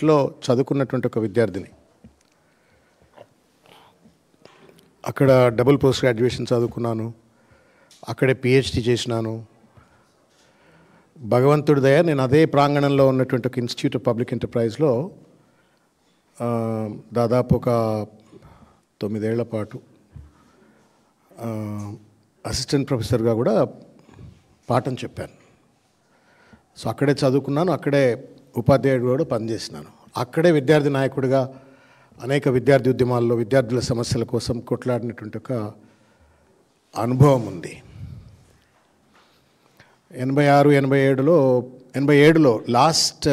లో చదువుకున్నటువంటి ఒక విద్యార్థిని. అక్కడ డబుల్ పోస్ట్ గ్రాడ్యుయేషన్ చదువుకున్నాను. అక్కడే పిహెచ్డి చేసినాను. భగవంతుడి దయ నేను అదే ప్రాంగణంలో ఉన్నటువంటి ఒక ఇన్స్టిట్యూట్ ఆఫ్ పబ్లిక్ ఎంటర్ప్రైజ్లో దాదాపు ఒక 9 ఏళ్ల పాటు అసిస్టెంట్ ప్రొఫెసర్గా కూడా పాఠం చెప్పాను. సో అక్కడే చదువుకున్నాను, అక్కడే ఉపాధ్యాయుడు కూడా పనిచేసినాను. అక్కడే విద్యార్థి నాయకుడిగా అనేక విద్యార్థి ఉద్యమాల్లో విద్యార్థుల సమస్యల కోసం కొట్లాడినటువంటి ఒక అనుభవం ఉంది. 87లో లాస్ట్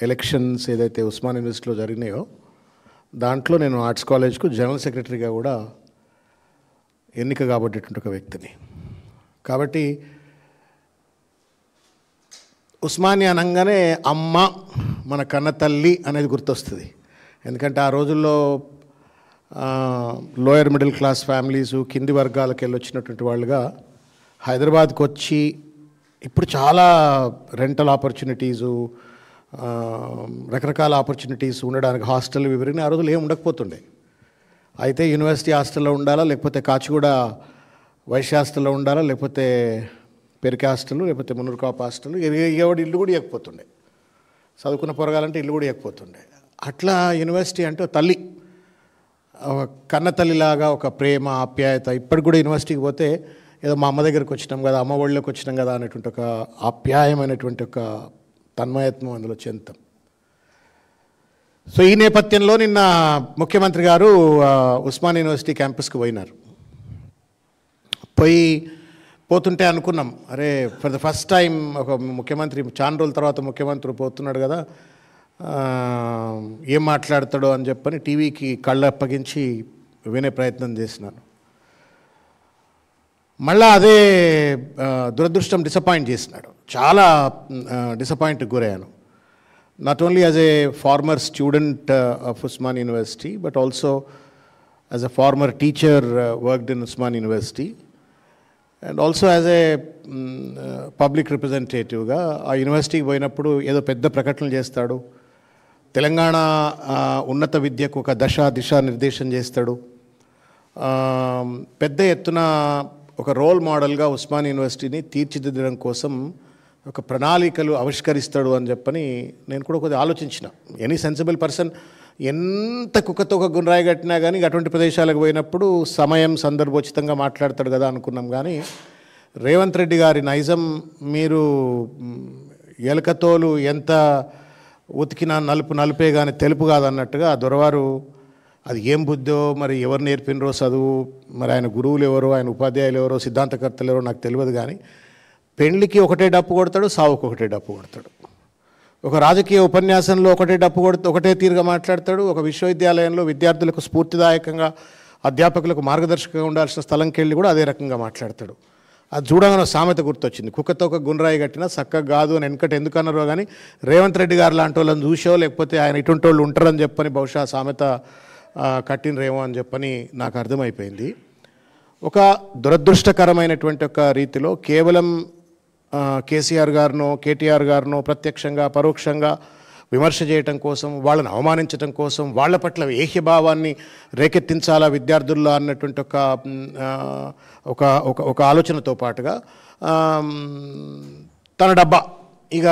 ఎలక్షన్స్ ఏదైతే ఉస్మాన్ యూనివర్సిటీలో జరిగినాయో దాంట్లో నేను ఆర్ట్స్ కాలేజ్కు జనరల్ సెక్రటరీగా కూడా ఎన్నిక కాబట్టేటువంటి ఒక వ్యక్తిని. కాబట్టి ఉస్మానియా అనగానే అమ్మ మన కన్న తల్లి అనేది గుర్తొస్తుంది. ఎందుకంటే ఆ రోజుల్లో లోయర్ మిడిల్ క్లాస్ ఫ్యామిలీసు కింది వర్గాలకు వెళ్ళొచ్చినటువంటి వాళ్ళుగా హైదరాబాద్కి వచ్చి ఇప్పుడు చాలా రెంటల్ ఆపర్చునిటీసు రకరకాల ఆపర్చునిటీస్ ఉండడానికి హాస్టల్ వివరిని ఆ రోజులు ఏమి ఉండకపోతుండే. అయితే యూనివర్సిటీ హాస్టల్లో ఉండాలా, లేకపోతే కాచిగూడ వైశ్య హాస్టల్లో ఉండాలా, లేకపోతే పెరికే హాస్టల్, లేకపోతే మున్నూరుకాపు హాస్టల్, ఎవడి ఇల్లు కూడా ఇవ్వకపోతుండే. చదువుకున్న పొరగాలంటే ఇల్లు కూడా ఇవ్వకపోతుండే. అట్లా యూనివర్సిటీ అంటే తల్లి, కన్న తల్లిలాగా ఒక ప్రేమ ఆప్యాయత. ఇప్పటికి కూడా యూనివర్సిటీకి పోతే ఏదో మా అమ్మ దగ్గరికి వచ్చినాం కదా, అమ్మ ఒళ్ళలోకి వచ్చినాం కదా అనేటువంటి ఒక ఆప్యాయమైనటువంటి ఒక తన్మయత్వం అందులో చెందుతాం. సో ఈ నేపథ్యంలో నిన్న ముఖ్యమంత్రి గారు ఉస్మాన్ యూనివర్సిటీ క్యాంపస్కి పోయినారు. పోతుంటే అనుకున్నాం, అరే ఫర్ ద ఫస్ట్ టైం ఒక ముఖ్యమంత్రి చాలా రోజుల తర్వాత ముఖ్యమంత్రి పోతున్నాడు కదా, ఏం మాట్లాడతాడో అని చెప్పని టీవీకి కళ్ళు అప్పగించి వినే ప్రయత్నం చేసినాను. మళ్ళా అదే దురదృష్టం డిసప్పాయింట్ చేసినాడు. చాలా డిసప్పాయింట్కి గురయ్యాను. Not only as a former student of Osman university but also as a former teacher worked in Osman university and also as a public రిప్రజెంటేటివ్గా ఆ యూనివర్సిటీకి పోయినప్పుడు ఏదో పెద్ద ప్రకటనలు చేస్తాడు, తెలంగాణ ఉన్నత విద్యకు ఒక దిశా నిర్దేశం చేస్తాడు, పెద్ద ఎత్తున ఒక రోల్ మోడల్గా ఉస్మాన్ యూనివర్సిటీని తీర్చిదిద్దడం కోసం ఒక ప్రణాళికలు ఆవిష్కరిస్తాడు అని చెప్పని నేను కూడా కొద్దిగా ఆలోచించిన. ఎనీ సెన్సిబుల్ పర్సన్ ఎంత కుక్కతో ఒక గుండ్రాయి కట్టినా కానీ అటువంటి ప్రదేశాలకు పోయినప్పుడు సమయం సందర్భోచితంగా మాట్లాడతాడు కదా అనుకున్నాం. కానీ రేవంత్ రెడ్డి గారి నైజం, మీరు ఎలకతోలు ఎంత ఉతికినా నలుపే కానీ తెలుపు కాదన్నట్టుగా ఆ దొరవారు అది ఏం బుద్ధో మరి ఎవరు నేర్పినరో చదువు, మరి ఆయన గురువులు ఎవరో, ఆయన ఉపాధ్యాయులు ఎవరో, సిద్ధాంతకర్తలు ఎవరో నాకు తెలియదు. కానీ పెళ్లికి ఒకటే డప్పు కొడతాడు, సావుకు ఒకటే డప్పు కొడతాడు. ఒక రాజకీయ ఉపన్యాసంలో ఒకటే తీరుగా మాట్లాడతాడు. ఒక విశ్వవిద్యాలయంలో విద్యార్థులకు స్ఫూర్తిదాయకంగా అధ్యాపకులకు మార్గదర్శకంగా ఉండాల్సిన స్థలంకి వెళ్ళి కూడా అదే రకంగా మాట్లాడతాడు. అది చూడగానే సామెత గుర్తొచ్చింది, కుక్కతో ఒక గుండ్రాయి కట్టినా చక్కగా కాదు అని వెనకటి ఎందుకు అన్నారో కానీ రేవంత్ రెడ్డి గారు లాంటి వాళ్ళని చూసో లేకపోతే ఆయన ఇటువంటి వాళ్ళు ఉంటారని చెప్పని బహుశా సామెత కట్టినరేమో అని చెప్పని నాకు అర్థమైపోయింది. ఒక దురదృష్టకరమైనటువంటి ఒక రీతిలో కేవలం కేసీఆర్ గారినో కేటీఆర్ గారినో ప్రత్యక్షంగా పరోక్షంగా విమర్శ చేయటం కోసం, వాళ్ళని అవమానించడం కోసం, వాళ్ళ పట్ల ఏహ్యభావాన్ని రేకెత్తించాలా విద్యార్థుల్లో అన్నటువంటి ఒక ఆలోచనతో పాటుగా తన డబ్బా, ఇక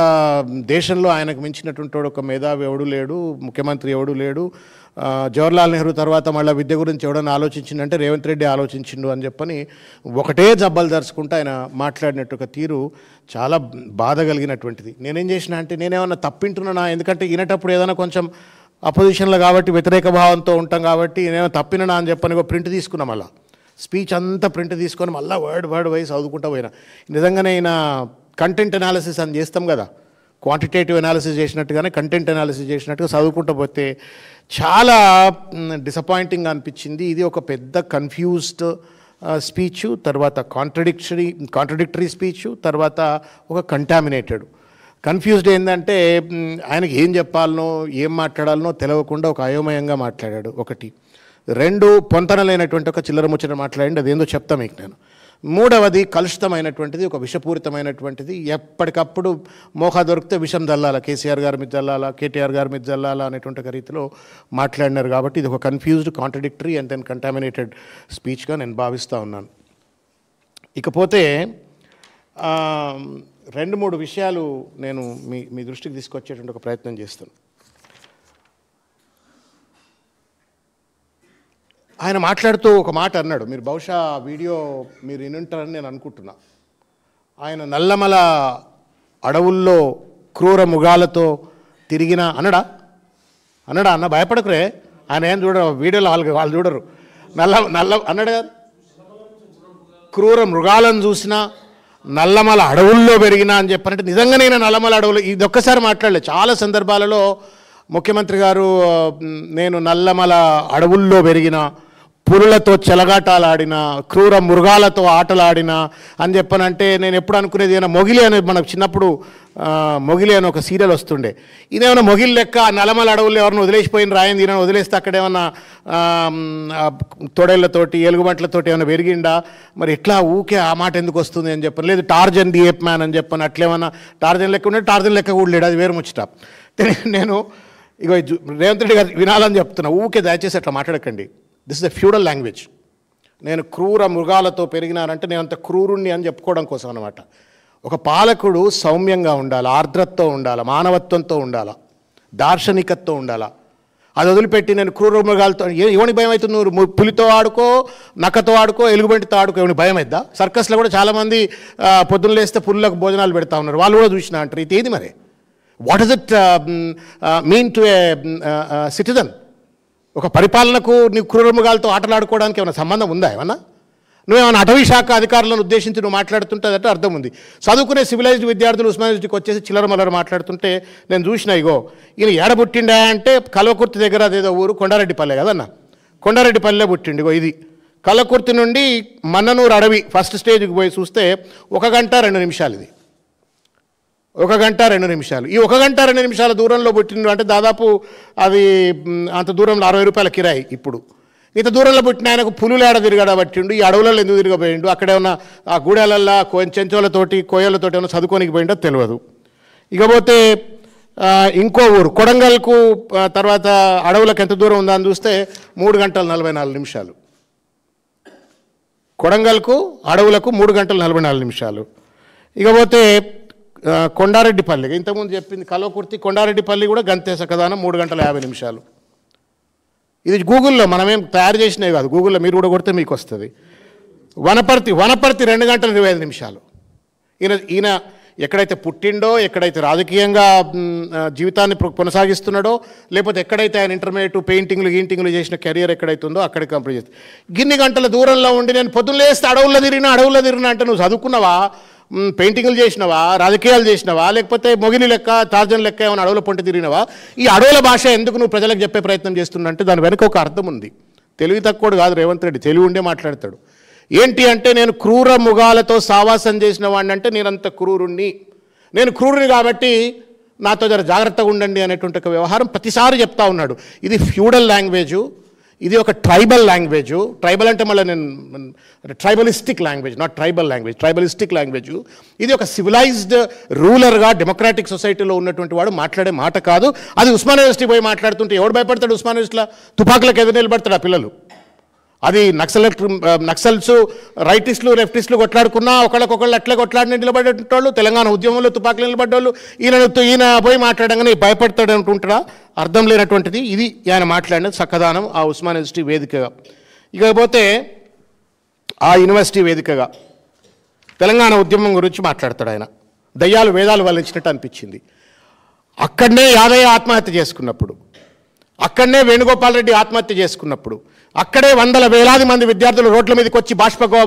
దేశంలో ఆయనకు మించినటువంటి ఒక మేధావి ఎవడు లేడు, ముఖ్యమంత్రి ఎవడు లేడు, జవహర్లాల్ నెహ్రూ తర్వాత మళ్ళీ విద్య గురించి ఎవడన్నా ఆలోచించిందంటే రేవంత్ రెడ్డి ఆలోచించిండు అని చెప్పని ఒకటే జబ్బలు దరుచుకుంటూ ఆయన మాట్లాడినట్టు ఒక తీరు చాలా బాధ కలిగినటువంటిది. నేనేం చేసిన అంటే నేనేమన్నా తప్పింటున్నా, ఎందుకంటే వినేటప్పుడు ఏదైనా కొంచెం అపోజిషన్లో కాబట్టి వ్యతిరేక భావంతో ఉంటాం కాబట్టి నేనేమో తప్పినా అని చెప్పని ఒక ప్రింట్ తీసుకున్నా. మళ్ళీ స్పీచ్ అంతా ప్రింట్ తీసుకొని మళ్ళీ వర్డ్ వైజ్ చదువుకుంటూ పోయినా. నిజంగానే ఈయన కంటెంట్ అనాలిసిస్ అని చేస్తాం కదా, క్వాంటిటేటివ్ అనాలిసిస్ చేసినట్టుగానే కంటెంట్ అనాలిసిస్ చేసినట్టుగా చదువుకుంటూ పోతే చాలా డిసప్పాయింటింగ్ అనిపించింది. ఇది ఒక పెద్ద కన్ఫ్యూజ్డ్ స్పీచ్, తర్వాత కాంట్రడిక్టరీ స్పీచ్, తర్వాత ఒక కంటామినేటెడ్. కన్ఫ్యూజ్డ్ ఏంటంటే ఆయనకి ఏం చెప్పాలనో ఏం మాట్లాడాలనో తెలియకుండా ఒక అయోమయంగా మాట్లాడాడు. ఒకటి. 2 పొంతనలేనటువంటి ఒక చిల్లర ముచ్చట మాట్లాడండి, అదేందో చెప్తా మీకు నేను. మూడవది కలుషితమైనటువంటిది, ఒక విషపూరితమైనటువంటిది. ఎప్పటికప్పుడు మోహా దొరికితే విషం చల్లాలా, కేసీఆర్ గారి మీద చల్లాలా, కేటీఆర్ గారి మీద చల్లాలా అనేటువంటి ఒక రీతిలో మాట్లాడినారు. కాబట్టి ఇది ఒక confused, contradictory and then contaminated స్పీచ్గా నేను భావిస్తూ ఉన్నాను. ఇకపోతే 2-3 విషయాలు నేను మీ దృష్టికి తీసుకొచ్చేటువంటి ఒక ప్రయత్నం చేస్తాను. ఆయన మాట్లాడుతూ ఒక మాట అన్నాడు, మీరు బహుశా వీడియో మీరు వినుంటారని నేను అనుకుంటున్నా. ఆయన నల్లమల అడవుల్లో క్రూర మృగాలతో తిరిగిన అన్నడా అన్న భయపడకురే, ఆయన ఏం చూడరు వీడియోలో, వాళ్ళు చూడరు. నల్ల అన్నాడు కదా, క్రూర మృగాలను చూసినా నల్లమల అడవుల్లో పెరిగినా అని చెప్పారంటే నిజంగా నేను నల్లమల అడవులు ఇది ఒక్కసారి మాట్లాడలేదు. చాలా సందర్భాలలో ముఖ్యమంత్రి గారు నేను నల్లమల అడవుల్లో పెరిగిన, పులులతో చెలగాటాలాడిన, క్రూర మృగాలతో ఆటలాడిన అని చెప్పనంటే నేను ఎప్పుడు అనుకునేది ఏమైనా మొగిలి అని, మనకు చిన్నప్పుడు మొగిలి అని ఒక సీరియల్ వస్తుండే. ఇదేమన్నా మొగిలి లెక్క నల్లమల అడవుల్లో ఎవరిని వదిలేసిపోయిన రాయింది, ఈయన వదిలేస్తే అక్కడ ఏమన్నా తొడేళ్లతోటి ఎలుగుబంట్లతోటి ఏమైనా పెరిగిండా, మరి ఎట్లా ఊకే ఆ మాట ఎందుకు వస్తుంది అని చెప్పను. లేదు టార్జన్ ది ఏప్ మ్యాన్ అని చెప్పను, అట్లేమన్నా టార్జన్ లెక్క ఉండే, టార్జన్ లెక్క కూడా లేడు, అది వేరు ముచ్చట. నేను ఇగో రేవంత్ రెడ్డి గారు వినాలని చెప్తున్నా, ఊకే దయచేసి అట్లా మాట్లాడకండి. This is a feudal language. నేను క్రూర మృగాలతో పెరిగినానంటే నేను అంత క్రూరుణ్ణి అని చెప్పుకోవడం కోసం అన్నమాట. ఒక పాలకుడు సౌమ్యంగా ఉండాలి, ఆర్ద్రతతో ఉండాలి, మానవత్వంతో ఉండాలి, దార్శనికతతో ఉండాలి. అది వదిలిపెట్టి నేను క్రూర మృగాలతో ఎవని భయం అవుతుంది? నువ్వు పులితో ఆడుకో, నక్కతో ఆడుకో, ఎలుగుబంటితో ఆడుకో, ఎవని భయం అవుద్దా? సర్కస్లో కూడా చాలామంది పొద్దున్న లేస్తే పుల్లకు భోజనాలు పెడతా ఉన్నారు, వాళ్ళు కూడా చూసినా అంటారు. ఇది ఏది మరి? What is it mean to A citizen? ఒక పరిపాలనకు నీవు క్రూర మృగాలతో ఆటలాడుకోవడానికి ఏమైనా సంబంధం ఉందా? ఏమన్నా నువ్వేమైనా అటవీ శాఖ అధికారులను ఉద్దేశించి నువ్వు మాట్లాడుతుంటే అర్థం ఉంది. చదువుకునే సివిలైజ్డ్ విద్యార్థులు ఉస్మానియా యూనివర్సిటీకి వచ్చేసి చిల్లర మల్లర మాట్లాడుతుంటే నేను చూసిన, ఇగో ఈయన ఏడ పుట్టిండా అంటే కల్వకుర్తి దగ్గర అదేదో ఊరు కొండారెడ్డిపల్లె కదన్న, కొండారెడ్డిపల్లె పుట్టిండు. ఇగో ఇది కల్వకుర్తి నుండి మన్ననూరు అడవి ఫస్ట్ స్టేజ్కి పోయి చూస్తే 1 గంట 2 నిమిషాలు. ఇది 1 గంట 2 నిమిషాలు. ఈ 1 గంట 2 నిమిషాల దూరంలో పుట్టిండు అంటే దాదాపు అది అంత దూరంలో 60 రూపాయల కిరాయి. ఇప్పుడు ఇంత దూరంలో పుట్టిన ఆయనకు పులులు ఏడ తిరగడా పట్టిండు, ఈ అడవులలో ఎందుకు తిరగబోయిండు, అక్కడేమన్నా ఆ గూడెలల్లో చెంచోలతోటి కోయలతోటి ఏమన్నా చదువుకోనికి పోయిండో తెలియదు. ఇకపోతే ఇంకో ఊరు కొడంగల్కు తర్వాత అడవులకు ఎంత దూరం ఉందా అని చూస్తే 3 గంటల 44 నిమిషాలు. కొడంగల్కు అడవులకు 3 గంటల 44 నిమిషాలు. ఇకపోతే కొండారెడ్డిపల్లి, ఇంతకుముందు చెప్పింది కల్వకుర్తి, కొండారెడ్డిపల్లి కూడా గంతే సకదానం 3 గంటల 50 నిమిషాలు. ఇది గూగుల్లో మనమేం తయారు చేసినవి కాదు, గూగుల్లో మీరు కూడా కొడితే మీకు వస్తుంది. వనపర్తి 2 గంటల 25 నిమిషాలు. ఈయన ఎక్కడైతే పుట్టిండో, ఎక్కడైతే రాజకీయంగా జీవితాన్ని కొనసాగిస్తున్నాడో, లేకపోతే ఎక్కడైతే ఆయన ఇంటర్మీడియట్ పెయింటింగ్లు చేసిన కెరియర్ ఎక్కడైతే ఉందో అక్కడికి కంప్లీట్ చేస్తుంది. గిన్ని గంటల దూరంలో ఉండి నేను పొద్దున్న లేస్తే అడవుల్లో తిరిగినా అంటే నువ్వు చదువుకున్నావా, పెయింటింగ్లు చేసినవా, రాజకీయాలు చేసినవా, లేకపోతే మొగిలి లెక్క టార్జన్ లెక్క ఏమైనా అడవుల పొంటి తిరిగినవా? ఈ అడవుల భాష ఎందుకు నువ్వు ప్రజలకు చెప్పే ప్రయత్నం చేస్తున్నంటే దాని వెనుక ఒక అర్థం ఉంది. తెలివి తక్కువడు కాదు రేవంత్ రెడ్డి, తెలివి ఉండే మాట్లాడతాడు. ఏంటి అంటే నేను క్రూర మృగాలతో సావాసం చేసిన వాడిని అంటే నేనంత క్రూరుణ్ణి, నేను క్రూరుని కాబట్టి నాతో జర జాగ్రత్తగా ఉండండి అనేటువంటి ఒక వ్యవహారం ప్రతిసారి చెప్తా ఉన్నాడు. ఇది ఫ్యూడల్ లాంగ్వేజు, ఇది ఒక ట్రైబల్ లాంగ్వేజు. ట్రైబల్ అంటే మళ్ళీ నేను tribalistic language, not tribal language, tribalistic language. ఇది ఒక సివిలైజ్డ్ రూలర్గా డెమోక్రాటిక్ సొసైటీలో ఉన్నటువంటి వాడు మాట్లాడే మాట కాదు. అది ఉస్మానియా యూనివర్సిటీ పోయి మాట్లాడుతుంటే ఎవడు భయపడతాడు? ఉస్మానియా యూనివర్సిటీలో తుపాకులకు ఎదురు నిలబడతాడు ఆ పిల్లలు. అది నక్సల్స్ రైటిస్టులు లెఫ్టిస్టులు కొట్లాడుకున్నా ఒకళ్ళకొకళ్ళు అట్లే కొట్లాడిన నిలబడేటోళ్ళు, తెలంగాణ ఉద్యమంలో తుపాకులు నిలబడ్డోళ్ళు ఈయన పోయి మాట్లాడంగానే భయపడతాడు అనుకుంటాడా? అర్థం లేనటువంటిది ఇది ఆయన మాట్లాడినది చక్కదానం ఆ ఉస్మానియా యూనివర్సిటీ వేదికగా. ఇకపోతే ఆ యూనివర్సిటీ వేదికగా తెలంగాణ ఉద్యమం గురించి మాట్లాడతాడు ఆయన. దయ్యాలు వేదాలు వల్లించినట్టు అనిపించింది. అక్కడనే యాదయ్య ఆత్మహత్య చేసుకున్నప్పుడు, అక్కడనే వేణుగోపాల్ రెడ్డి ఆత్మహత్య చేసుకున్నప్పుడు, అక్కడే వేలాది మంది విద్యార్థులు రోడ్ల మీదకి వచ్చి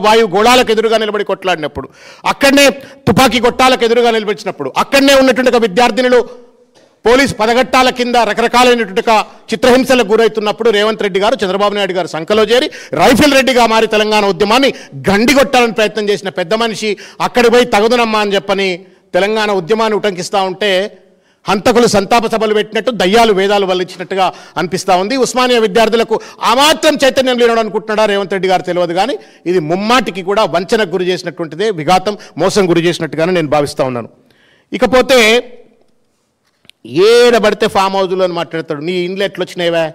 వాయు గోళాలకు ఎదురుగా నిలబడి కొట్లాడినప్పుడు, అక్కడనే తుపాకీ గొట్టాలకు ఎదురుగా నిలబడినప్పుడు, అక్కడనే ఉన్నటువంటి విద్యార్థినులు పోలీస్ పదగట్టాల కింద రకరకాలైనటువంటి చిత్రహింసలకు గురవుతున్నప్పుడు రేవంత్ రెడ్డి గారు చంద్రబాబు నాయుడు గారు సంకలో చేరి రైఫిల్ రెడ్డిగా మారి తెలంగాణ ఉద్యమాన్ని గండిగొట్టాలని ప్రయత్నం చేసిన పెద్ద మనిషి అక్కడికి పోయి తగదునమ్మా అని చెప్పని తెలంగాణ ఉద్యమాన్ని ఉటంకిస్తూ ఉంటే హంతకులు సంతాప సభలు పెట్టినట్టు, దయ్యాలు వేదాలు వల్లించినట్టుగా అనిపిస్తూ ఉంది. ఉస్మానియా విద్యార్థులకు ఆ మాత్రం చైతన్యం లేనని అనుకుంటున్నాడా రేవంత్ రెడ్డి గారు తెలియదు, కానీ ఇది ముమ్మాటికి కూడా వంచనకు గురి చేసినటువంటిదే, విఘాతం మోసం గురి చేసినట్టుగానే నేను భావిస్తూ ఉన్నాను. ఇకపోతే ఏడబడితే ఫామ్ హౌస్లో మాట్లాడతాడు. నీ ఇండ్లు ఎట్లొచ్చినాయివా?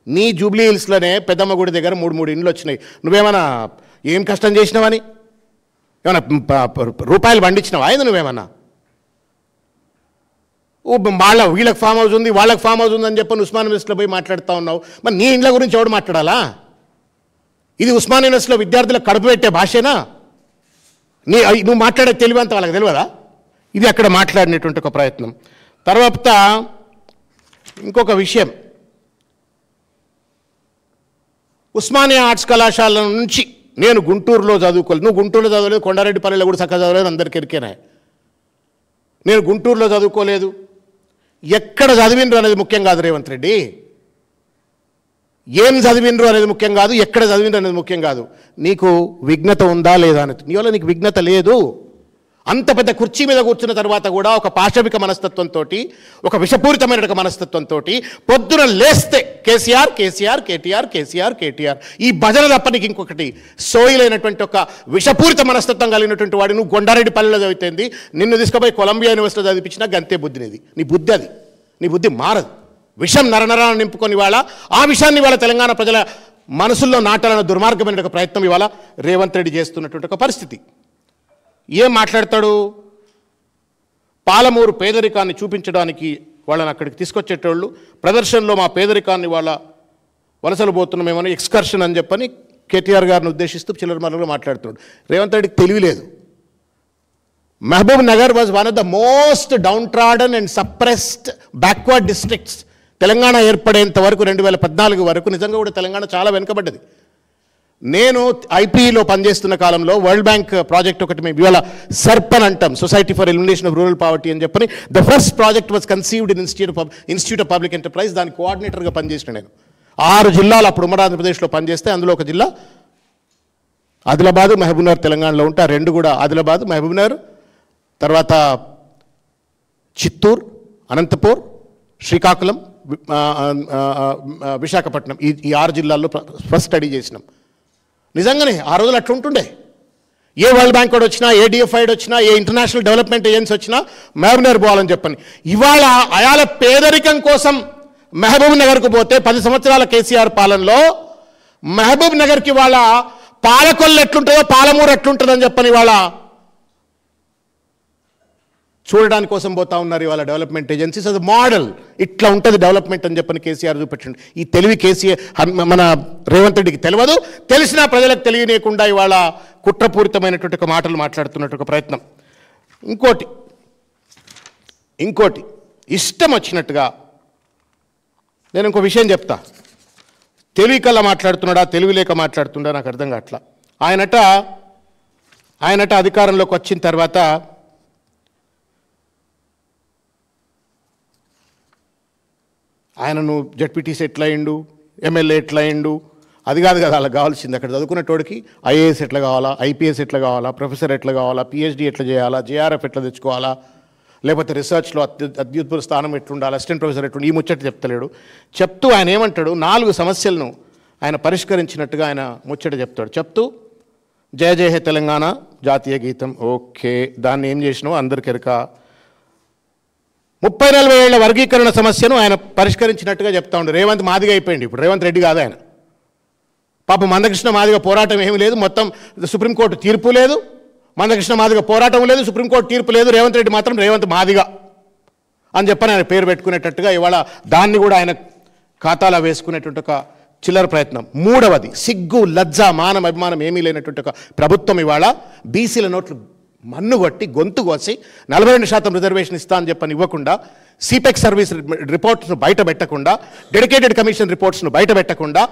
నీ జూబ్లీ హిల్స్లోనే పెద్దమ్మ గుడి దగ్గర మూడు ఇండ్లు వచ్చినాయి. నువ్వేమన్నా ఏం కష్టం చేసినావని, ఏమన్నా రూపాయలు పండించినావా? అయింది నువ్వేమన్నా? వీళ్ళకి ఫామ్ హౌస్ ఉంది, వాళ్ళకి ఫామ్ హౌస్ ఉందని చెప్పని ఉస్మాన్ యూనివర్సిటీలో పోయి మాట్లాడుతూ ఉన్నావు. మరి నీ ఇండ్ల గురించి ఎవడు మాట్లాడాలా? ఇది ఉస్మాన్ యూనివర్సిటీలో విద్యార్థులకు కడుపు పెట్టే భాషేనా? నువ్వు మాట్లాడే తెలివి అంతా వాళ్ళకి తెలియదా? ఇది అక్కడ మాట్లాడినటువంటి ఒక ప్రయత్నం. తర్వాత ఇంకొక విషయం, ఉస్మానియా ఆర్ట్స్ కళాశాల నుంచి నేను గుంటూరులో చదువుకోలేదు. నువ్వు గుంటూరులో చదవలేదు, కొండారెడ్డిపల్లిలో కూడా చక్కగా చదవలేదు, అందరికీ ఎరికేనా. నేను గుంటూరులో చదువుకోలేదు. ఎక్కడ చదివినరు అనేది ముఖ్యం కాదు రేవంత్ రెడ్డి. ఏం చదివినరు అనేది ముఖ్యం కాదు, ఎక్కడ చదివినరు అనేది ముఖ్యం కాదు. నీకు విఘ్నత ఉందా లేదా అనేది. నీ వల్ల నీకు విఘ్నత లేదు. అంత పెద్ద కుర్చీ మీద కూర్చున్న తర్వాత కూడా ఒక పాశవిక మనస్తత్వంతో, ఒక విషపూరితమైన మనస్తత్వంతో పొద్దున లేస్తే కేసీఆర్ కేసీఆర్ కేటీఆర్ కేసీఆర్ కేటీఆర్ ఈ భజన తప్ప నీకు ఇంకొకటి సోయిలైనటువంటి ఒక విషపూరిత మనస్తత్వం కలిగినటువంటి వాడు నువ్వు కొండారెడ్డిపల్లిలో చదివితేంది, నిన్ను తీసుకుపోయి కొలంబియా యూనివర్సిటీలో చదివించినా గంతే బుద్ధి నీది. నీ బుద్ధి అది, నీ బుద్ధి మారదు. విషం నరనరాన్ని నింపుకొని ఇవాళ ఆ విషయాన్ని ఇవాళ తెలంగాణ ప్రజల మనసుల్లో నాటాలన్న దుర్మార్గమైన ఒక ప్రయత్నం ఇవాళ రేవంత్ రెడ్డి చేస్తున్నటువంటి ఒక పరిస్థితి. ఏం మాట్లాడతాడు? పాలమూరు పేదరికాన్ని చూపించడానికి వాళ్ళని అక్కడికి తీసుకొచ్చేటోళ్ళు ప్రదర్శనలో మా పేదరికాన్ని వాళ్ళ వలసలు పోతున్నామేమని ఎక్స్కర్షన్ అని చెప్పని కేటీఆర్ గారిని ఉద్దేశిస్తూ చిల్లర మల్లగా మాట్లాడుతున్నాడు. రేవంత్ రెడ్డికి తెలియలేదు. Mahabubnagar was one of the most down trodden and suppressed backward districts. Telangana ఏర్పడేంత వరకు 2014 వరకు నిజంగా కూడా తెలంగాణ చాలా వెనుకబడ్డది. నేను ఐపీఈలో పనిచేస్తున్న కాలంలో వరల్డ్ బ్యాంక్ ప్రాజెక్ట్ ఒకటి మేము ఇవాళ సర్పన్ అంటాం, society for elimination of rural poverty అని చెప్పని. The first project was conceived in institute of public enterprise. దాని కోఆర్డినేటర్గా పనిచేసిన నేను 6 జిల్లాలు అప్పుడు ఉమ్మడి ఆంధ్రప్రదేశ్లో పనిచేస్తే అందులో ఒక జిల్లా ఆదిలాబాద్, మహబూబ్నగర్ తెలంగాణలో ఉంటే ఆ 2 కూడా ఆదిలాబాద్, మహబూబ్నగర్, తర్వాత చిత్తూరు, అనంతపూర్, శ్రీకాకుళం, విశాఖపట్నం ఈ 6 జిల్లాల్లో ఫస్ట్ స్టడీ చేసినాం. నిజంగానే ఆ రోజులు అట్లా ఉంటుండే. ఏ వరల్డ్ బ్యాంక్ వాడు వచ్చినా, ఏ డిఎఫ్ఐడ్ వచ్చినా, ఏ ఇంటర్నేషనల్ డెవలప్మెంట్ ఏజెన్సీ వచ్చినా మహబూబ్నగర్ పోవాలని చెప్పని. ఇవాళ అయాల పేదరికం కోసం మహబూబ్ నగర్కు పోతే 10 సంవత్సరాల కేసీఆర్ పాలనలో మహబూబ్ నగర్కి వాళ్ళ పాలకొల్లు ఎట్లుంటుందో పాలమూరు ఎట్లుంటుందని చెప్పని వాళ్ళ చూడడానికి కోసం పోతా ఉన్నారు ఇవాళ డెవలప్మెంట్ ఏజెన్సీస్. అది మోడల్, ఇట్లా ఉంటుంది డెవలప్మెంట్ అని చెప్పని కేసీఆర్ చూపెట్టండి. ఈ తెలివి కేసీఆర్ మన రేవంత్ రెడ్డికి తెలియదు. తెలిసినా ప్రజలకు తెలియనియకుండా ఇవాళ కుట్రపూరితమైనటువంటి ఒక మాటలు మాట్లాడుతున్నట్టు ఒక ప్రయత్నం. ఇంకోటి ఇష్టం వచ్చినట్టుగా నేను ఇంకో విషయం చెప్తా. తెలివి కల్లా మాట్లాడుతున్నాడా, తెలివి లేక మాట్లాడుతున్నాడా నాకు అర్థం కావట్లా. ఆయనట అధికారంలోకి వచ్చిన తర్వాత ఆయనను జడ్పీటీసీ ఎట్లా అయిండు, ఎమ్మెల్యే ఎట్లా అయిండు, అది కాదు కదా వాళ్ళకి కావాల్సింది. అక్కడ చదువుకునేటోడికి ఐఏఎస్ ఎట్లా కావాలా, ఐపీఎస్ ఎట్లా కావాలా, ప్రొఫెసర్ ఎట్లా కావాలా, పిహెచ్డీ ఎట్లా చేయాలా, జేఆర్ఎఫ్ ఎట్లా తెచ్చుకోవాలా, లేకపోతే రీసెర్చ్లో అత్యుత్తమ స్థానం ఎట్లుండాలి, అసిస్టెంట్ ప్రొఫెసర్ ఎట్లుండి ఈ ముచ్చట చెప్తలేడు. చెప్తూ ఆయన ఏమంటాడు, 4 సమస్యలను ఆయన పరిష్కరించినట్టుగా ఆయన ముచ్చట చెప్తాడు. చెప్తూ జయ జయ హే తెలంగాణ జాతీయ గీతం, ఓకే, దాన్ని ఏం చేసినావు అందరికి ఎరక. 30-40 ఏళ్ల వర్గీకరణ సమస్యను ఆయన పరిష్కరించినట్టుగా చెప్తా ఉండు. రేవంత్ మాదిగా అయిపోయింది. ఇప్పుడు రేవంత్ రెడ్డి కాదు ఆయన. పాప మందకృష్ణ మాదిగా పోరాటం ఏమీ లేదు, మొత్తం సుప్రీంకోర్టు తీర్పు లేదు. మందకృష్ణ మాదిగా పోరాటం లేదు, సుప్రీంకోర్టు తీర్పు లేదు. రేవంత్ రెడ్డి మాత్రం రేవంత్ మాదిగా అని చెప్పని ఆయన పేరు పెట్టుకునేటట్టుగా ఇవాళ దాన్ని కూడా ఆయన ఖాతాలో వేసుకునేటువంటి ఒక చిల్లర ప్రయత్నం. 3వది సిగ్గు, లజ్జ, మానం, అభిమానం ఏమీ లేనటువంటి ఒక ప్రభుత్వం ఇవాళ బీసీల నోట్లు మన్నుగొట్టి గొంతు కోసి 42% రిజర్వేషన్ ఇస్తా అని చెప్పని ఇవ్వకుండా, సిపెక్ సర్వీస్ రిపోర్ట్స్ను బయట పెట్టకుండా, డెడికేటెడ్ కమిషన్ రిపోర్ట్స్ను బయట పెట్టకుండా,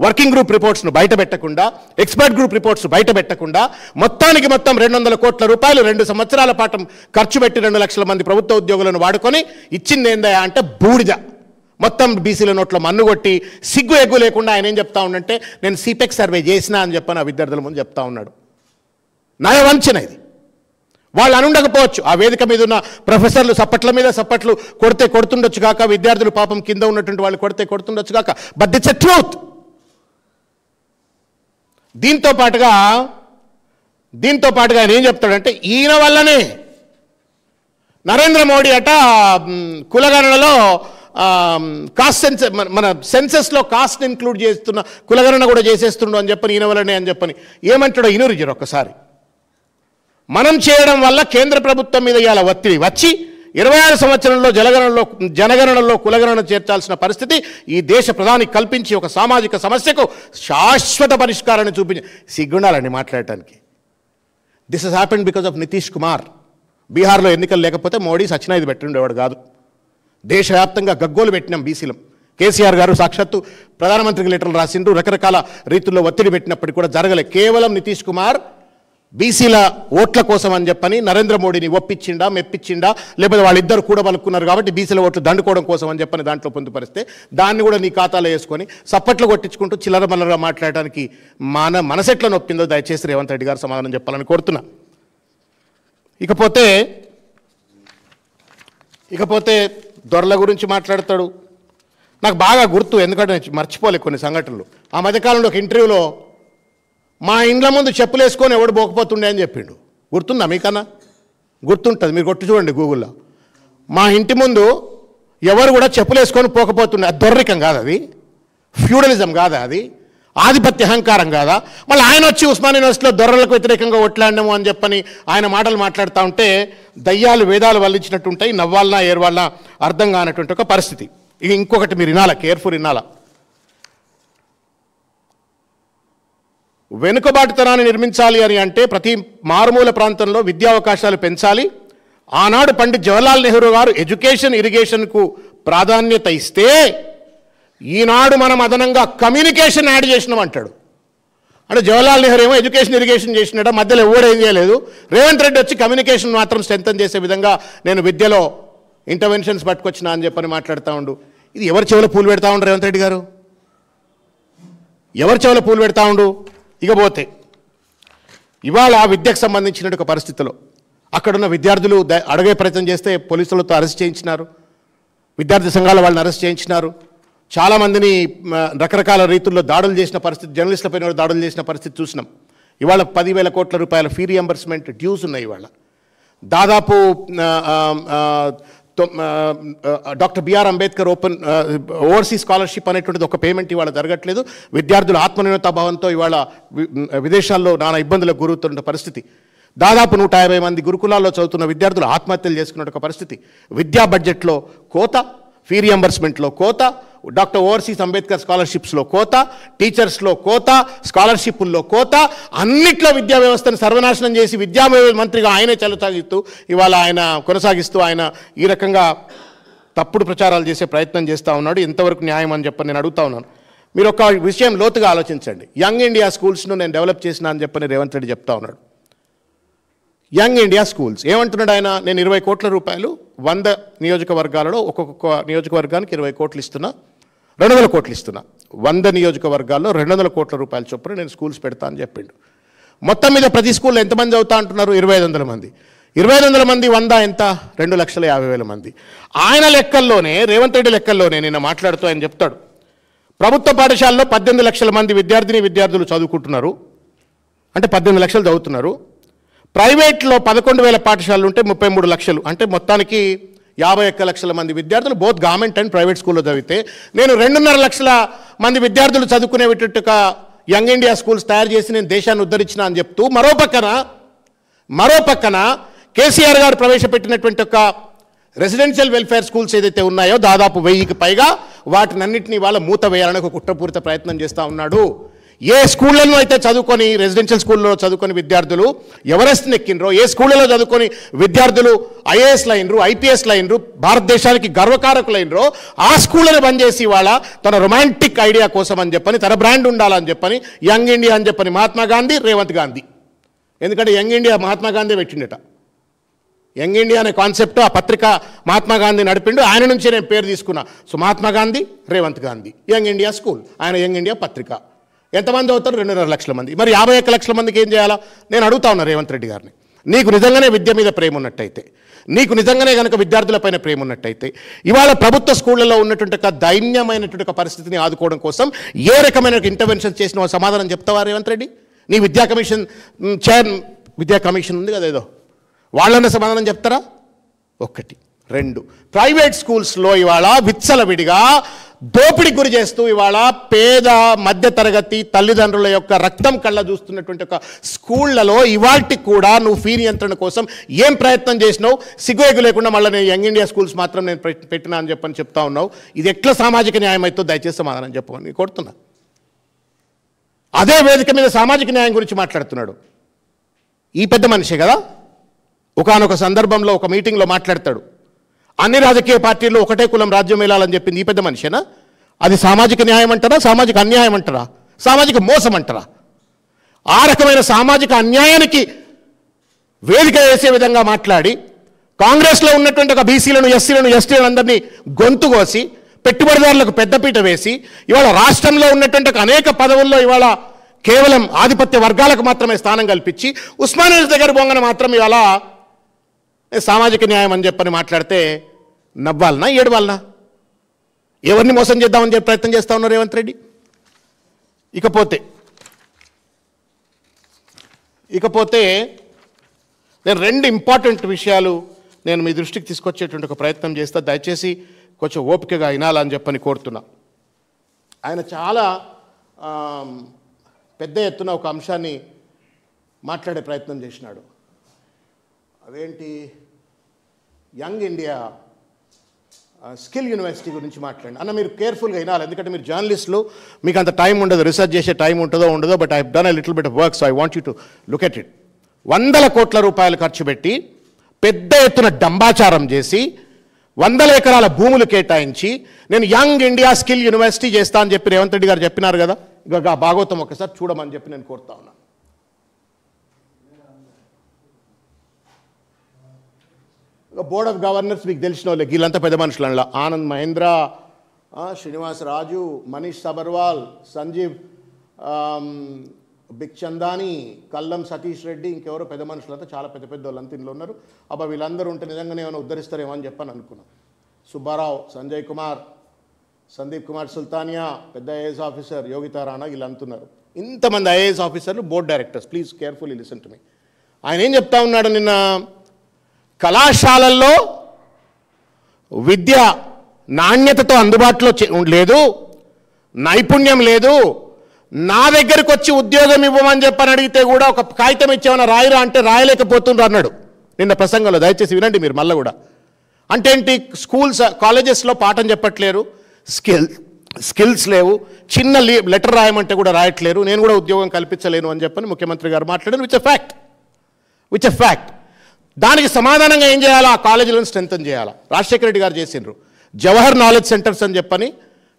వర్కింగ్ గ్రూప్ రిపోర్ట్స్ను బయట పెట్టకుండా, ఎక్స్పర్ట్ గ్రూప్ రిపోర్ట్స్ బయట పెట్టకుండా, మొత్తానికి మొత్తం 200 కోట్ల రూపాయలు 2 సంవత్సరాల పాటు ఖర్చు పెట్టి 2 లక్షల మంది ప్రభుత్వ ఉద్యోగులను వాడుకొని ఇచ్చింది ఏందా అంటే బూడిద. మొత్తం బీసీల నోట్లో మన్నుగొట్టి సిగ్గు ఎగ్గు లేకుండా ఆయన ఏం చెప్తా ఉండంటే నేను సిపెక్ సర్వే చేసినా అని చెప్పని ఆ విద్యార్థుల ముందు చెప్తా ఉన్నాడు. నయవంచన ఇది. వాళ్ళు అనుండకపోవచ్చు, ఆ వేదిక మీద ఉన్న ప్రొఫెసర్లు సప్పట్ల మీద సప్పట్లు కొడుతుండొచ్చు కాక, విద్యార్థులు పాపం కింద ఉన్నటువంటి వాళ్ళు కొడుతుండొచ్చు కాక, బట్ ఇట్స్ ఎ ట్రూత్. దీంతో పాటుగా ఆయన ఏం చెప్తాడంటే, ఈయన వల్లనే నరేంద్ర మోడీ అట కులగణనలో కాస్ట్ మన సెన్సెస్లో కాస్ట్ ఇన్క్లూడ్ చేస్తున్న కులగణన కూడా చేసేస్తుండు అని చెప్పని, ఈయన వల్లనే అని చెప్పని ఏమంటాడో ఇనురుజరు ఒక్కసారి. మనం చేయడం వల్ల కేంద్ర ప్రభుత్వం మీద ఇవాళ ఒత్తిడి వచ్చి 26 సంవత్సరంలో జనగణనలో కులగణన చేర్చాల్సిన పరిస్థితి ఈ దేశ ప్రధాని కల్పించి ఒక సామాజిక సమస్యకు శాశ్వత పరిష్కారాన్ని చూపించి సిగ్గుండాలండి మాట్లాడటానికి. This has happened because of Nitish Kumar. బీహార్లో ఎన్నికలు లేకపోతే మోడీ సచ్చినాయిది పెట్టిండేవాడు కాదు. దేశవ్యాప్తంగా గగ్గోలు పెట్టినాం బీసీలం. కేసీఆర్ గారు సాక్షాత్తు ప్రధానమంత్రికి లెటర్లు రాసిండ్రు, రకరకాల రీతుల్లో ఒత్తిడి పెట్టినప్పటికీ కూడా జరగలే. కేవలం నితీష్ కుమార్ బీసీల ఓట్ల కోసం అని చెప్పని నరేంద్ర మోడీని ఒప్పించిండా మెప్పించిండా, లేకపోతే వాళ్ళిద్దరు కూడా పలుకున్నారు కాబట్టి బీసీల ఓట్లు దండుకోవడం కోసం అని చెప్పని దాంట్లో పొందుపరిస్తే దాన్ని కూడా నీ ఖాతాలో వేసుకొని సప్పట్లు కొట్టించుకుంటూ చిల్లర మల్లరగా మాట్లాడడానికి మనసెట్లా నొప్పిందో దయచేసి రేవంత్ రెడ్డి గారు సమాధానం చెప్పాలని కోరుతున్నా. ఇకపోతే దొరల గురించి మాట్లాడతాడు. నాకు బాగా గుర్తు, ఎందుకంటే మర్చిపోలే కొన్ని సంఘటనలు. ఆ మధ్యకాలంలో ఒక ఇంటర్వ్యూలో మా ఇండ్ల ముందు చెప్పులు వేసుకొని ఎవడు పోకపోతుండే అని చెప్పిండు. గుర్తుందా మీకన్నా? గుర్తుంటుంది, మీరు కొట్టి చూడండి గూగుల్లో. మా ఇంటి ముందు ఎవరు కూడా చెప్పులు వేసుకొని పోకపోతుండే. అది దొర్రికం కాదు, అది ఫ్యూడలిజం కాదా, అది ఆధిపత్య అహంకారం కాదా? మళ్ళీ ఆయన వచ్చి ఉస్మానియా యూనివర్సిటీలో దొరలకు వ్యతిరేకంగా ఒట్లాడము అని చెప్పని ఆయన మాటలు మాట్లాడుతూ ఉంటే దయ్యాలు వేదాలు వల్లించినట్టుంటాయి, నవ్వాలనా ఏర్వాలనా అర్థం కానటువంటి ఒక పరిస్థితి. ఇక ఇంకొకటి మీరు వినాలా, కేర్ఫుల్ వినాలా. వెనుకబాటుతనాన్ని నిర్మించాలి అని అంటే ప్రతి మారుమూల ప్రాంతంలో విద్యా అవకాశాలు పెంచాలి. ఆనాడు పండిత్ జవహర్లాల్ నెహ్రూ గారు ఎడ్యుకేషన్ ఇరిగేషన్కు ప్రాధాన్యత ఇస్తే ఈనాడు మనం అదనంగా కమ్యూనికేషన్ యాడ్ చేసినాం అంటాడు. అంటే జవహర్లాల్ నెహ్రూ ఏమో ఎడ్యుకేషన్ ఇరిగేషన్ చేసినట్ట, మధ్యలో ఎవడేం చేయలేదు. రేవంత్ రెడ్డి వచ్చి కమ్యూనికేషన్ మాత్రం స్ట్రెంథన్ చేసే విధంగా నేను విద్యలో ఇంటర్వెన్షన్స్ పట్టుకొచ్చినా అని చెప్పని మాట్లాడుతూ ఉండు. ఇది ఎవరి చెవులో పూలు పెడతా ఉండు రేవంత్ రెడ్డి గారు? ఎవరి చెవులో పూలు పెడతా ఉండు? ఇకపోతే ఇవాళ విద్యకు సంబంధించిన ఒక పరిస్థితిలో అక్కడున్న విద్యార్థులు అడిగే ప్రయత్నం చేస్తే పోలీసులతో అరెస్ట్ చేయించినారు, విద్యార్థి సంఘాల వాళ్ళని అరెస్ట్ చేయించినారు, చాలామందిని రకరకాల రీతుల్లో దాడులు చేసిన పరిస్థితి, జర్నలిస్టులపైన దాడులు చేసిన పరిస్థితి చూసినాం. ఇవాళ 10,000 కోట్ల రూపాయల ఫీ రియంబర్స్మెంట్ డ్యూస్ ఉన్నాయి. ఇవాళ దాదాపు doctor BR Ambedkar overseas scholarship అనేటువంటిది ఒక పేమెంట్ ఇవాళ జరగట్లేదు. విద్యార్థులు ఆత్మనిర్భరతాభావంతో ఇవాళ విదేశాల్లో నానా ఇబ్బందులకు గురవుతున్న పరిస్థితి. దాదాపు 150 మంది గురుకులాల్లో చదువుతున్న విద్యార్థులు ఆత్మహత్యలు చేసుకున్న ఒక పరిస్థితి. విద్యా బడ్జెట్లో కోత, ఫీ రియంబర్స్మెంట్లో కోత, డాక్టర్ ఓవర్సీస్ అంబేద్కర్ స్కాలర్షిప్స్లో కోత, టీచర్స్లో కోత, స్కాలర్షిప్ల్లో కోత, అన్నిట్లో విద్యా వ్యవస్థను సర్వనాశనం చేసి విద్యా మంత్రిగా ఆయనే కొనసాగిస్తూ ఆయన ఈ రకంగా తప్పుడు ప్రచారాలు చేసే ప్రయత్నం చేస్తూ ఉన్నాడు. ఎంతవరకు న్యాయం అని చెప్పని నేను అడుగుతా ఉన్నాను. మీరు ఒక విషయం లోతుగా ఆలోచించండి. యంగ్ ఇండియా స్కూల్స్ను నేను డెవలప్ చేసినా అని చెప్పని రేవంత్ రెడ్డి చెప్తా ఉన్నాడు. యంగ్ ఇండియా స్కూల్స్ ఏమంటున్నాడు ఆయన? నేను 20 కోట్ల రూపాయలు 100 నియోజకవర్గాలలో ఒక్కొక్క నియోజకవర్గానికి 20 కోట్లు ఇస్తున్నా, 200 కోట్లు ఇస్తున్నా, 100 నియోజకవర్గాల్లో 200 కోట్ల రూపాయల చొప్పున నేను స్కూల్స్ పెడతా అని చెప్పిండు. మొత్తం మీద ప్రతి స్కూల్లో ఎంతమంది చదువుతా అంటున్నారు? 2,500 మంది. 2,500 మంది 100 ఎంత? 2,50,000 మంది. ఆయన లెక్కల్లోనే, రేవంత్ రెడ్డి లెక్కల్లోనే నిన్న మాట్లాడుతూ ఆయన చెప్తాడు, ప్రభుత్వ పాఠశాలలో 18 లక్షల మంది విద్యార్థులు చదువుకుంటున్నారు, అంటే 18 లక్షలు చదువుతున్నారు. ప్రైవేట్లో 11,000 పాఠశాలలు ఉంటే 33 లక్షలు, అంటే మొత్తానికి 51 లక్షల మంది విద్యార్థులు బోత్ గవర్నమెంట్ అండ్ ప్రైవేట్ స్కూల్లో చదివితే నేను 2.5 లక్షల మంది విద్యార్థులు చదువుకునేటట్టుగా యంగ్ ఇండియా స్కూల్స్ తయారు చేసి నేను దేశాన్ని ఉద్ధరించిన అని చెప్తూ మరోపక్కన కేసీఆర్ గారు ప్రవేశపెట్టినటువంటి ఒక రెసిడెన్షియల్ వెల్ఫేర్ స్కూల్స్ ఏదైతే ఉన్నాయో దాదాపు 1000కి పైగా వాటినన్నింటినీ వాళ్ళ మూత వేయాలని ఒక కుట్రపూరిత ప్రయత్నం చేస్తూ ఉన్నాడు. ఏ స్కూళ్ళలో అయితే చదువుకొని రెసిడెన్షియల్ స్కూల్లో చదువుకొని విద్యార్థులు ఎవరెస్ట్ని ఎక్కినరో, ఏ స్కూళ్ళలో చదువుకొని విద్యార్థులు ఐఏఎస్లు అయినరు, ఐపీఎస్లు అయినరు, భారతదేశానికి గర్వకారకులైనరో ఆ స్కూళ్ళని బంద్ చేసి వాళ్ళ తన రొమాంటిక్ ఐడియా కోసం అని చెప్పని, తన బ్రాండ్ ఉండాలని చెప్పని యంగ్ ఇండియా అని చెప్పని మహాత్మా గాంధీ, రేవంత్ గాంధీ, ఎందుకంటే యంగ్ ఇండియా మహాత్మా గాంధీ పెట్టిండట. యంగ్ ఇండియా అనే కాన్సెప్ట్ ఆ పత్రిక మహాత్మా గాంధీ నడిపిండు, ఆయన నుంచే నేను పేరు తీసుకున్నా. So Mahatma Gandhi, Revanth Gandhi, young India school, ఆయన యంగ్ ఇండియా పత్రిక. ఎంతమంది అవుతారు? 2.5 లక్షల మంది. మరి 51 లక్షల మందికి ఏం చేయాలా? నేను అడుగుతా ఉన్నా రేవంత్ రెడ్డి గారిని. నీకు నిజంగానే విద్య మీద ప్రేమ ఉన్నట్టయితే, నీకు నిజంగానే కనుక విద్యార్థులపైన ప్రేమ ఉన్నట్టయితే, ఇవాళ ప్రభుత్వ స్కూళ్ళలో ఉన్నటువంటి ఒక దైన్యమైనటువంటి ఒక పరిస్థితిని ఆదుకోవడం కోసం ఏ రకమైన ఇంటర్వెన్షన్ చేసిన సమాధానం చెప్తావా రేవంత్ రెడ్డి? నీ విద్యా కమిషన్ విద్యా కమిషన్ ఉంది కదా, ఏదో వాళ్ళన్న సమాధానం చెప్తారా? ఒకటి. రెండు, ప్రైవేట్ స్కూల్స్లో ఇవాళ విచ్చలవిడిగా దోపిడీకి గురి చేస్తూ ఇవాళ పేద మధ్యతరగతి తల్లిదండ్రుల యొక్క రక్తం కళ్ళ చూస్తున్నటువంటి ఒక స్కూళ్లలో ఇవాల్టి కూడా నువ్వు ఫీ నియంత్రణ కోసం ఏం ప్రయత్నం చేసినావు? సిగ్గుఎగ్గు లేకుండా మళ్ళీ నేను యంగ్ ఇండియా స్కూల్స్ మాత్రం నేను పెట్టినా అని చెప్పని చెప్తా ఉన్నావు. ఇది ఎట్లా సామాజిక న్యాయం అయితే దయచేసి సమాధానం చెప్పమని కోరుతున్నా. అదే వేదిక మీద సామాజిక న్యాయం గురించి మాట్లాడుతున్నాడు ఈ పెద్ద మనిషే కదా. ఒకానొక సందర్భంలో ఒక మీటింగ్లో మాట్లాడతాడు, అన్ని రాజకీయ పార్టీల్లో ఒకటే కులం రాజ్యం వెళ్ళాలని చెప్పింది ఈ పెద్ద మనిషేనా? అది సామాజిక న్యాయం అంటారా, సామాజిక అన్యాయం అంటారా, సామాజిక మోసం అంటారా? ఆ రకమైన సామాజిక అన్యాయానికి వేదిక వేసే విధంగా మాట్లాడి కాంగ్రెస్లో ఉన్నటువంటి ఒక బీసీలను, ఎస్సీలను, ఎస్టీలను అందరినీ గొంతు కోసి పెట్టుబడిదారులకు పెద్దపీట వేసి ఇవాళ రాష్ట్రంలో ఉన్నటువంటి అనేక పదవుల్లో ఇవాళ కేవలం ఆధిపత్య వర్గాలకు మాత్రమే స్థానం కల్పించి ఉస్మానియా దగ్గర బొంగన మాత్రం ఇవాళ సామాజిక న్యాయం అని చెప్పని మాట్లాడితే నవ్వాలనా ఏడవాలనా? ఎవరిని మోసం చేద్దామని చెప్పి ప్రయత్నం చేస్తా ఉన్నారు రేవంత్ రెడ్డి. ఇకపోతే నేను రెండు ఇంపార్టెంట్ విషయాలు నేను మీ దృష్టికి తీసుకొచ్చేటువంటి ఒక ప్రయత్నం చేస్తా. దయచేసి కొంచెం ఓపికగా వినాలని చెప్పని కోరుతున్నా. ఆయన చాలా పెద్ద ఎత్తున ఒక అంశాన్ని మాట్లాడే ప్రయత్నం చేసినాడు. అదేంటి, యంగ్ ఇండియా స్కిల్ యూనివర్సిటీ గురించి మాట్లాడండి అన్న. మీరు కేర్ఫుల్గా వినాలి, ఎందుకంటే మీరు జర్నలిస్టులు, మీకు అంత టైం ఉండదు, రీసెర్చ్ చేసే టైం ఉంటుందో ఉండదో. But I have done a little bit of work, so I want you to look at it. 100 కోట్ల రూపాయలు ఖర్చు పెట్టి పెద్ద ఎత్తున డంబాచారం చేసి 100 ఎకరాల భూములు కేటాయించి నేను యంగ్ ఇండియా స్కిల్ యూనివర్సిటీ చేస్తా అని చెప్పి రేవంత్ రెడ్డి గారు చెప్పినారు కదా. ఇక భాగవతం ఒకసారి చూడమని చెప్పి నేను కోరుతా ఉన్నా. బోర్డ్ ఆఫ్ గవర్నర్స్ మీకు తెలిసిన వాళ్ళే, వీళ్ళంతా పెద్ద మనుషుల ఆనంద్ మహేంద్ర, శ్రీనివాస్ రాజు, మనీష్ సబర్వాల్, సంజీవ్ బిక్చందాని, కల్లం సతీష్ రెడ్డి, ఇంకెవరో పెద్ద మనుషులంతా చాలా పెద్ద పెద్ద వాళ్ళంతా ఇందులో ఉన్నారు. అబ్బా వీళ్ళందరూ ఉంటే నిజంగానే ఏమైనా ఉద్ధరిస్తారేమో అని చెప్పని అనుకున్నాం. సుబ్బారావు, సంజయ్ కుమార్, సందీప్ కుమార్ సుల్తానియా, పెద్ద ఐఏఎస్ ఆఫీసర్, యోగితా రాణా, వీళ్ళు అంటున్నారు. ఇంతమంది ఐఏఎస్ ఆఫీసర్లు, board directors. Please carefully listen to me. ఆయన ఏం చెప్తా ఉన్నాడు నిన్న, కళాశాలల్లో విద్య నాణ్యతతో అందుబాటులో లేదు, నైపుణ్యం లేదు, నా దగ్గరికి వచ్చి ఉద్యోగం ఇవ్వమని చెప్పని అడిగితే కూడా ఒక కాగితం ఇచ్చేమన్నా రాయరా అంటే రాయలేకపోతుండ్రు అన్నాడు నిన్న ప్రసంగంలో. దయచేసి వినండి మీరు మళ్ళీ కూడా. అంటే ఏంటి, స్కూల్స్ కాలేజెస్లో పాఠం చెప్పట్లేరు, స్కిల్స్ లేవు, చిన్న లెటర్ రాయమంటే కూడా రాయట్లేరు, నేను కూడా ఉద్యోగం కల్పించలేను అని చెప్పని ముఖ్యమంత్రి గారు మాట్లాడారు. Which a fact. దానికి సమాధానంగా ఏం చేయాలా, ఆ కాలేజీలను స్ట్రెంథన్ చేయాలా. రాజశేఖర రెడ్డి గారు చేసిండ్రు. జవహర్ నాలెడ్జ్ సెంటర్స్ అని చెప్పని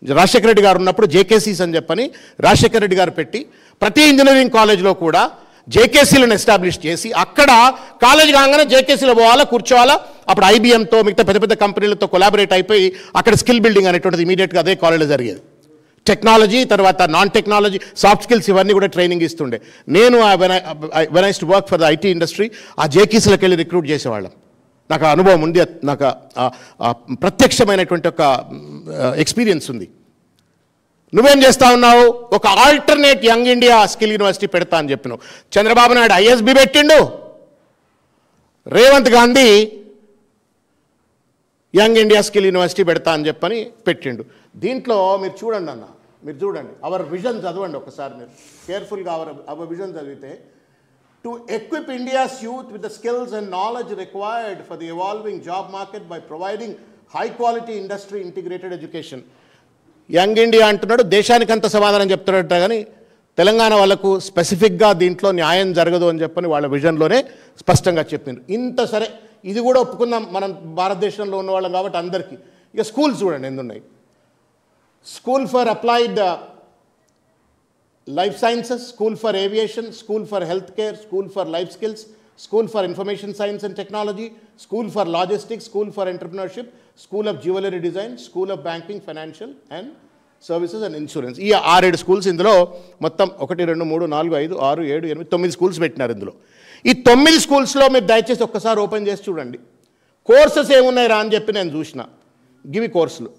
రాజశేఖర రెడ్డి గారు ఉన్నప్పుడు జేకేసీస్ అని చెప్పని రాజశేఖర రెడ్డి గారు పెట్టి ప్రతి ఇంజనీరింగ్ కాలేజ్లో కూడా జేకేసీలను ఎస్టాబ్లిష్ చేసి అక్కడ కాలేజ్ కాగానే జేకేసీలో పోవాలా, కూర్చోవాలా. అప్పుడు ఐబీఎంతో మిగతా పెద్ద పెద్ద కంపెనీలతో కొలాబరేట్ అయిపోయి అక్కడ స్కిల్ బిల్డింగ్ అనేటువంటిది ఇమీడియట్గా అదే కాలేజ్లో జరిగేది. టెక్నాలజీ, తర్వాత నాన్ టెక్నాలజీ, సాఫ్ట్ స్కిల్స్ ఇవన్నీ కూడా ట్రైనింగ్ ఇస్తుండే. నేను when I to work for the IT industry ఆ జేకేసీలకు వెళ్ళి రిక్రూట్ చేసేవాళ్ళం. నాకు అనుభవం ఉంది, నాకు ప్రత్యక్షమైనటువంటి ఒక ఎక్స్పీరియన్స్ ఉంది. నువ్వేం చేస్తా ఉన్నావు, ఒక alternate young India skill university పెడతా అని చెప్పినావు. చంద్రబాబు నాయుడు ఐఎస్బి పెట్టిండు, Revanth Gandhi young India skill university పెడతా అని చెప్పని పెట్టిండు. దీంట్లో మీరు చూడండి అన్న, మీరు చూడండి, అవర్ విజన్ చదవండి ఒకసారి మీరు కేర్ఫుల్గా. అవర్ విజన్ చదివితే, to equip India's youth with the skills and knowledge required for the evolving job market by providing high quality industry integrated education. Young India అంటున్నాడు, దేశానికంత సమాధానం చెప్తున్నాడట, కానీ తెలంగాణ వాళ్ళకు స్పెసిఫిక్గా దీంట్లో న్యాయం జరగదు అని చెప్పని వాళ్ళ విజన్లోనే స్పష్టంగా చెప్పిండ్రు. ఇంత సరే, ఇది కూడా ఒప్పుకుందాం, మనం భారతదేశంలో ఉన్నవాళ్ళం కాబట్టి అందరికీ. ఇక స్కూల్స్ చూడండి ఎందున్నాయి. School for applied life sciences, school for aviation, school for health care, school for life skills, school for information science and technology, school for logistics, school for entrepreneurship, school of jewellery design, school of banking, financial and services and insurance. ఈ 6-7 schools ఇందులో మొత్తం 1, 2, 3, 4, 5, 6, 7, 8, 9 schools పెట్టినారు ఇందులో. ఈ 9 స్కూల్స్లో మీరు దయచేసి ఒక్కసారి ఓపెన్ చేసి చూడండి, కోర్సెస్ ఏమున్నాయి రా అని చెప్పి నేను చూసిన. గివి కోర్సులు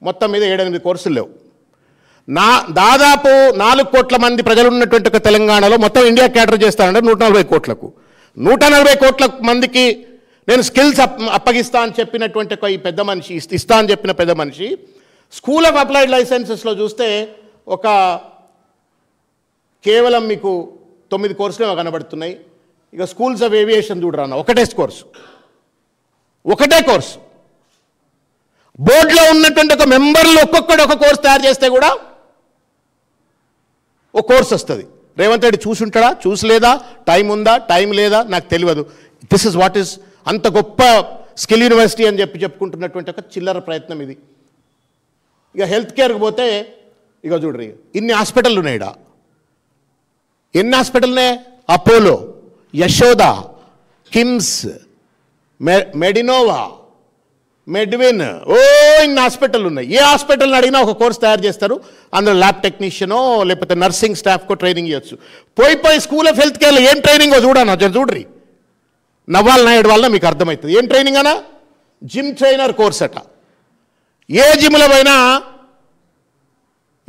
మొత్తం మీద 7-8 కోర్సులు లేవు. దాదాపు 4 కోట్ల మంది ప్రజలు ఉన్నటువంటి ఒక తెలంగాణలో మొత్తం ఇండియా క్యాటర్ చేస్తానంటే 140 కోట్లకు, 140 కోట్ల మందికి నేను స్కిల్స్ అప్పగిస్తా అని చెప్పినటువంటి ఒక ఈ పెద్ద మనిషి, ఇస్తా అని చెప్పిన పెద్ద మనిషి స్కూల్ ఆఫ్ అప్లైడ్ లైసెన్సెస్లో చూస్తే ఒక కేవలం మీకు 9 కోర్సులు కనబడుతున్నాయి. ఇక స్కూల్స్ ఆఫ్ ఏవియేషన్ చూడరాన్న ఒకటే కోర్సు. బోర్డులో ఉన్నటువంటి ఒక మెంబర్లు ఒక్కొక్కడు ఒక కోర్సు తయారు చేస్తే కూడా ఒక కోర్సు వస్తుంది. రేవంత్ రెడ్డి చూసుంటాడా, చూసలేదా, టైం ఉందా, టైం లేదా నాకు తెలియదు. దిస్ ఇస్ వాట్ ఈస్ అంత గొప్ప స్కిల్ యూనివర్సిటీ అని చెప్పుకుంటున్నటువంటి ఒక చిల్లర ప్రయత్నం ఇది. ఇక హెల్త్ కేర్కి పోతే ఇక చూడరు, ఇన్ని హాస్పిటల్ ఉన్నాయిడా. ఎన్ని హాస్పిటల్నే? అపోలో, యశోద, కిమ్స్, మెడినోవా, మెడ్విన్, ఇన్ని హాస్పిటల్ ఉన్నాయి. ఏ హాస్పిటల్ని అడిగినా ఒక కోర్స్ తయారు చేస్తారు. అందులో ల్యాబ్ టెక్నీషియనో లేకపోతే నర్సింగ్ స్టాఫ్కో ట్రైనింగ్ ఇవ్వచ్చు. పోయి స్కూల్ ఆఫ్ హెల్త్ కేర్లో ఏం ట్రైనింగో చూడన్నా, చూడ్రి. నవ్వాల్ నాయుడు వల్ల మీకు అర్థమవుతుంది ఏం ట్రైనింగ్ అనా. జిమ్ ట్రైనర్ కోర్స్ అట. ఏ జిమ్లో పోయినా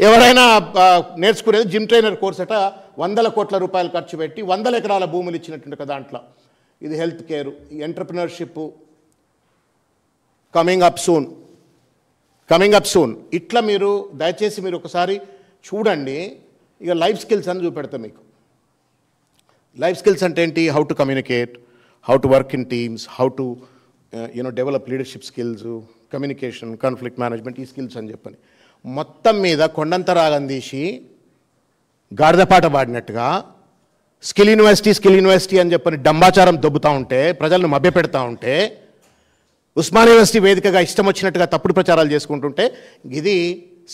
ఎవరైనా నేర్చుకునేది జిమ్ ట్రైనర్ కోర్స్ అట. 100 కోట్ల రూపాయలు ఖర్చు పెట్టి 100 ఎకరాల భూములు ఇచ్చినటువంటి ఒక దాంట్లో ఇది health care, entrepreneurship coming up soon. ఇట్లా మీరు దయచేసి మీరు ఒకసారి చూడండి. ఇక లైఫ్ స్కిల్స్ అని చూపెడతాం మీకు. లైఫ్ స్కిల్స్ అంటే ఏంటి? How to communicate, how to work in teams, how to develop leadership skills, communication, conflict management, ఈ స్కిల్స్ అని చెప్పని మొత్తం మీద కొండంత రాగం తీసి గాడిదపాట పాడినట్టుగా స్కిల్ యూనివర్సిటీ అని చెప్పని డంబాచారం దొబ్బుతూ ఉంటే, ప్రజలను మభ్యపెడతా ఉంటే, ఉస్మానియా యూనివర్సిటీ వేదికగా ఇష్టం వచ్చినట్టుగా తప్పుడు ప్రచారాలు చేసుకుంటుంటే, ఇది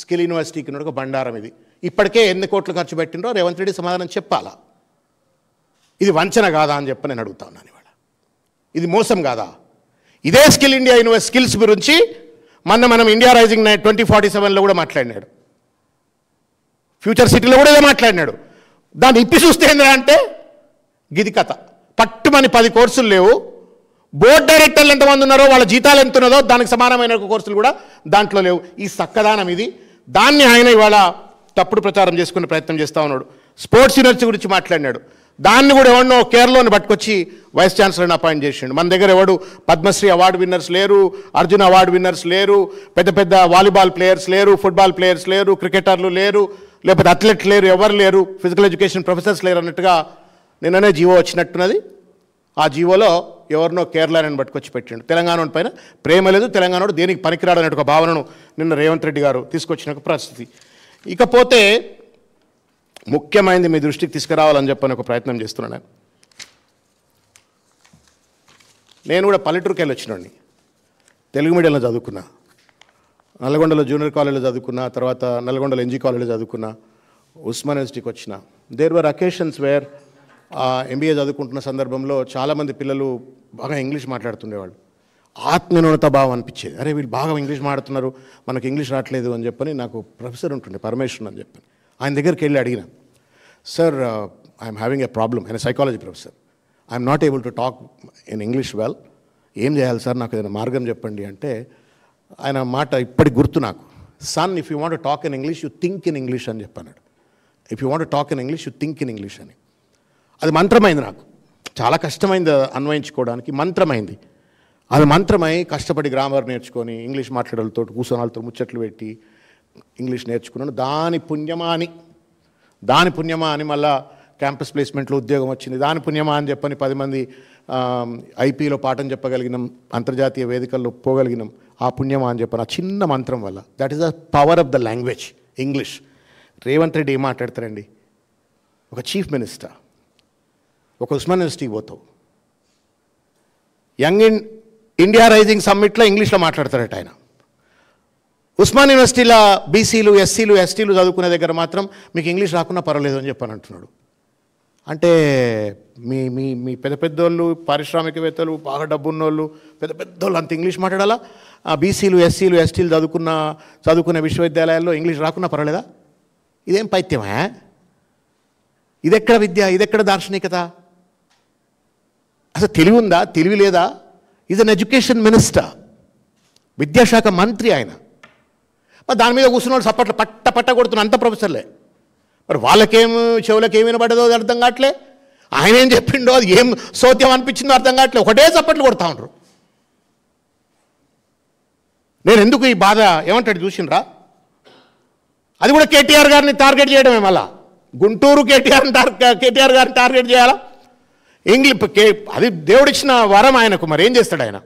స్కిల్ యూనివర్సిటీకి ఒక బండారం. ఇది ఇప్పటికే ఎన్ని కోట్లు ఖర్చు పెట్టినరో రేవంత్ రెడ్డి సమాధానం చెప్పాలా. ఇది వంచన కాదా అని చెప్పి నేను అడుగుతా ఉన్నాను ఇవాళ. ఇది మోసం కాదా? ఇదే స్కిల్స్ గురించి మనం ఇండియా రైజింగ్ 2047లో కూడా మాట్లాడినాడు. ఫ్యూచర్ సిటీలో కూడా ఇదే మాట్లాడినాడు. దాన్ని ఇప్పి చూస్తే ఏంటంటే అంటే గిది కథ. పట్టుమని 10 కోర్సులు లేవు. బోర్డు డైరెక్టర్లు ఎంతమంది ఉన్నారో వాళ్ళ జీతాలు ఎంత ఉన్నదో దానికి సమానమైన కోర్సులు కూడా దాంట్లో లేవు. ఈ సక్కదానం ఇది. దాన్ని ఆయన ఇవాళ తప్పుడు ప్రచారం చేసుకునే ప్రయత్నం చేస్తూ ఉన్నాడు. స్పోర్ట్స్ యూనివర్సిటీ గురించి మాట్లాడినాడు. దాన్ని కూడా ఎవరినో కేరళలోని పట్టుకొచ్చి వైస్ ఛాన్సలర్ని అపాయింట్ చేసిండు. మన దగ్గర ఎవడు పద్మశ్రీ అవార్డు విన్నర్స్ లేరు, అర్జున్ అవార్డు విన్నర్స్ లేరు, పెద్ద వాలీబాల్ ప్లేయర్స్ లేరు, ఫుట్బాల్ ప్లేయర్స్ లేరు, క్రికెటర్లు లేరు, లేకపోతే అథ్లెట్లు లేరు, ఎవరు లేరు, ఫిజికల్ ఎడ్యుకేషన్ ప్రొఫెసర్స్ లేరు అన్నట్టుగా నిన్ననే జీవో వచ్చినట్టున్నది. ఆ జీవోలో ఎవరినో కేరళని పట్టుకొచ్చి పెట్టిండు. తెలంగాణ పైన ప్రేమ లేదు, తెలంగాణ దేనికి పనికిరాడు అనే ఒక భావనను నిన్న రేవంత్ రెడ్డి గారు తీసుకొచ్చిన పరిస్థితి. ఇకపోతే ముఖ్యమైనది మీ దృష్టికి తీసుకురావాలని చెప్పని ఒక ప్రయత్నం చేస్తున్నాను. నేను కూడా పల్లెటూరుకి వెళ్ళి వచ్చినండి. తెలుగు మీడియంలో చదువుకున్నా, నల్గొండలో జూనియర్ కాలేజీలో చదువుకున్నా, తర్వాత నల్గొండలో ఎన్జీ కాలేజీలో చదువుకున్నా, ఉస్మానియా యూనివర్సిటీకి వచ్చిన. There were occasions where MBA చదువుకుంటున్న సందర్భంలో చాలామంది పిల్లలు బాగా ఇంగ్లీష్ మాట్లాడుతుండేవాళ్ళు. ఆత్మన్యూనత భావం అనిపించేది. అరే వీళ్ళు బాగా ఇంగ్లీష్ మాట్లాడుతున్నారు, మనకు ఇంగ్లీష్ రావట్లేదు అని చెప్పని నాకు ప్రొఫెసర్ ఉంటుండే పరమేశ్వరన్ అని చెప్పని ఆయన దగ్గరికి వెళ్ళి అడిగిన, sir I'm having a problem. ఆయన psychology professor. I'm not able to talk in English well. ఏం చేయాలి సార్, నాకు ఏదైనా మార్గం చెప్పండి అంటే ఆయన మాట ఇప్పటికి గుర్తు నాకు. Son, if you want to talk in English you think in English అని చెప్పన్నాడు. If you want to talk in English you think in English అని. అది మంత్రమైంది నాకు. చాలా కష్టమైంది అన్వయించుకోవడానికి. మంత్రమైంది. అది మంత్రమై కష్టపడి గ్రామర్ నేర్చుకొని ఇంగ్లీష్ మాట్లాడలతో కూర్చొని వాళ్ళతో ముచ్చట్లు పెట్టి ఇంగ్లీష్ నేర్చుకున్నాను. దాని పుణ్యమా అని మళ్ళా క్యాంపస్ ప్లేస్మెంట్లో ఉద్యోగం వచ్చింది. దాని పుణ్యమా అని చెప్పని 10 మంది ఐపీలో పాఠం చెప్పగలిగినాం, అంతర్జాతీయ వేదికల్లో పోగలిగినాం. ఆ పుణ్యమా అని చెప్పని ఆ చిన్న మంత్రం వల్ల. That is the power of the language English. Revanth Reddy ఏం మాట్లాడతారండి? ఒక చీఫ్ మినిస్టర్, ఒక ఉస్మానియా యూనివర్సిటీకి పోతావు, యంగ్ ఇండియా రైజింగ్ సమ్మిట్లో ఇంగ్లీష్లో మాట్లాడతారట ఆయన. ఉస్మానియా యూనివర్సిటీలో బీసీలు, ఎస్సీలు, ఎస్టీలు చదువుకునే దగ్గర మాత్రం మీకు ఇంగ్లీష్ రాకున్నా పర్వాలేదు అని చెప్పని అంటున్నాడు. అంటే మీ మీ మీ పెద్దోళ్ళు, పారిశ్రామికవేత్తలు, బాగా డబ్బున్నోళ్ళు, పెద్దోళ్ళు అంత ఇంగ్లీష్ మాట్లాడాలా? బీసీలు, ఎస్సీలు, ఎస్టీలు చదువుకునే విశ్వవిద్యాలయాల్లో ఇంగ్లీష్ రాకున్నా పర్వాలేదా? ఇదేం పైత్యమా? ఇదెక్కడ విద్య? ఇదెక్కడ దార్శనికత? అసలు తెలివి ఉందా, తెలివి లేదా? ఈజ్ అన్ ఎడ్యుకేషన్ మినిస్టర్, విద్యాశాఖ మంత్రి ఆయన. మరి దాని మీద కూర్చున్న వాళ్ళు సప్పట్లు పట్ట కొడుతున్న అంత ప్రొఫెసర్లే. మరి వాళ్ళకేం చెవులకు ఏమి వినబడ్డదో అది అర్థం కావట్లే, ఆయన ఏం చెప్పిండో అది ఏం సోత్యం అనిపించిందో అర్థం కావట్లే, ఒకటే చప్పట్లు కొడతా ఉండరు. నేను ఎందుకు ఈ బాధ ఏమంటాడు చూసిండ్రా? అది కూడా కేటీఆర్ గారిని టార్గెట్ చేయడమే. మళ్ళా గుంటూరు కేటీఆర్ గారిని టార్గెట్ చేయాలా? అది దేవుడిచ్చిన వరం ఆయనకు. మరి ఏం చేస్తాడు ఆయన?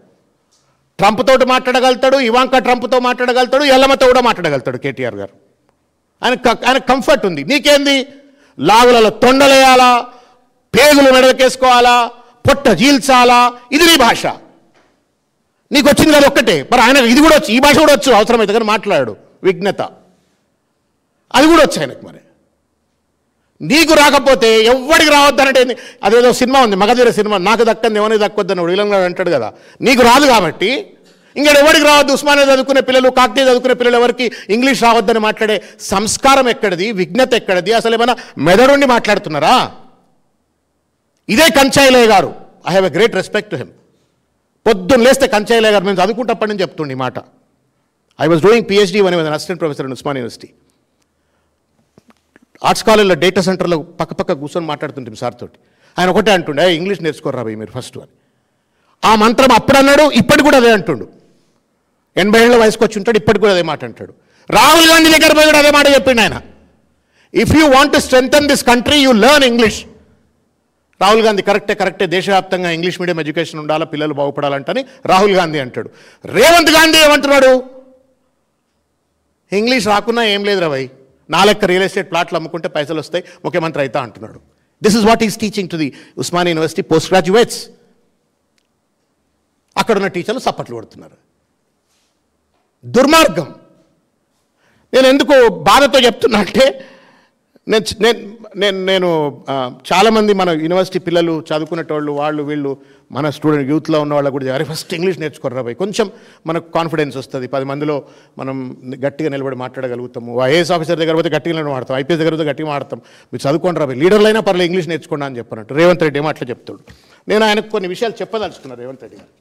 ట్రంప్తో మాట్లాడగలుగుతాడు, ఇవాంకా ట్రంప్తో మాట్లాడగలుగుతాడు, ఎల్లమ్మతో కూడా మాట్లాడగలుగుతాడు కేటీఆర్ గారు. ఆయన కంఫర్ట్ ఉంది. నీకేంది? లాగులలో తొండలేయాలా, పేగులు మెడకేసుకోవాలా, పొట్ట జీల్చాలా, ఇది నీ భాష. నీకు వచ్చింది కదా ఒక్కటే. మరి ఆయన ఇది కూడా వచ్చు, ఈ భాష కూడా వచ్చు అవసరమైతే, కానీ మాట్లాడాడు విఘ్నత, అది కూడా వచ్చు ఆయనకు. మరి నీకు రాకపోతే ఎవ్వడికి రావద్దనంటే, అదేదో సినిమా ఉంది మగధీర సినిమా, నాకు దక్కంది ఎవరికి దక్కొద్దని విలంగా అంటాడు కదా. నీకు రాదు కాబట్టి ఇంకా ఎవరికి రావద్దు. ఉస్మానియా చదువుకునే పిల్లలు, కాకతీయ చదువుకునే పిల్లలు ఎవరికి ఇంగ్లీష్ రావద్దని మాట్లాడే సంస్కారం ఎక్కడిది? విఘ్నత ఎక్కడిది? అసలు ఏమైనా మెదడుండి మాట్లాడుతున్నారా? ఇదే కంచాయిలయ్య గారు. I have a great respect to him. పొద్దున్న లేస్తే కంచాయిలయ్య గారు మేము చదువుకుంటప్పటి నుంచి చెప్తుండే ఈ మాట. I was doing PhD one was assistant professor in Osmania university. Arts కాలేజ్లో డేటా సెంటర్లో పక్క కూర్చొని మాట్లాడుతుంటాం సార్ తోటి. ఆయన ఒకటే అంటుండే, ఇంగ్లీష్ నేర్చుకోరా భయ్ మీరు ఫస్ట్ అని. ఆ మంత్రం అప్పుడు అన్నాడు, ఇప్పటికి కూడా అదే అంటుండు. 80 ఏళ్ళ వయసుకు వచ్చి ఉంటాడు, ఇప్పటికి కూడా అదే మాట అంటాడు. రాహుల్ గాంధీ దగ్గర పోయి కూడా అదే మాట చెప్పిండు ఆయన. If you want to strengthen this country you learn English. Rahul Gandhi కరెక్టే దేశవ్యాప్తంగా ఇంగ్లీష్ మీడియం ఎడ్యుకేషన్ ఉండాలా, పిల్లలు బాగుపడాలంటని రాహుల్ గాంధీ అంటాడు. రేవంత్ గాంధీ ఏమంటున్నాడు? ఇంగ్లీష్ రాకున్నా ఏం లేదు రవై, నా లెక్క రియల్ ఎస్టేట్ ప్లాట్లు అమ్ముకుంటే పైసలు వస్తాయి, ముఖ్యమంత్రి అవుతా అంటున్నాడు. This is what is teaching to the Osmania university post graduates. అక్కడున్న టీచర్లు సప్పట్లు కొడుతున్నారు. దుర్మార్గం. నేను ఎందుకు బాధతో చెప్తున్నా అంటే, నేను చాలామంది మన యూనివర్సిటీ పిల్లలు చదువుకునేటోళ్ళు, వాళ్ళు వీళ్ళు మన స్టూడెంట్ యూత్లో ఉన్న వాళ్ళు కూడా అరే ఫస్ట్ ఇంగ్లీష్ నేర్చుకోర్రా భయ్, కొంచెం మనకు కాన్ఫిడెన్స్ వస్తుంది, 10 మందిలో మనం గట్టిగా నిలబడి మాట్లాడగలుగుతాము. ఐఏఎస్ ఆఫీసర్ దగ్గర పోతే గట్టిగా నిలబడి మాడతాం, IPS దగ్గర పోతే గట్టిగా మాడతాం. మీరు చదువుకోండి రా భయ్, లీడర్లు అయినా పర్లేదు ఇంగ్లీష్ నేర్చుకోండి అని చెప్పినట్టు రేవంత్ రెడ్డి ఏమో అట్లా చెప్తాడు. నేను ఆయనకు కొన్ని విషయాలు చెప్పదలుచుకున్నాను. రేవంత్ రెడ్డి గారు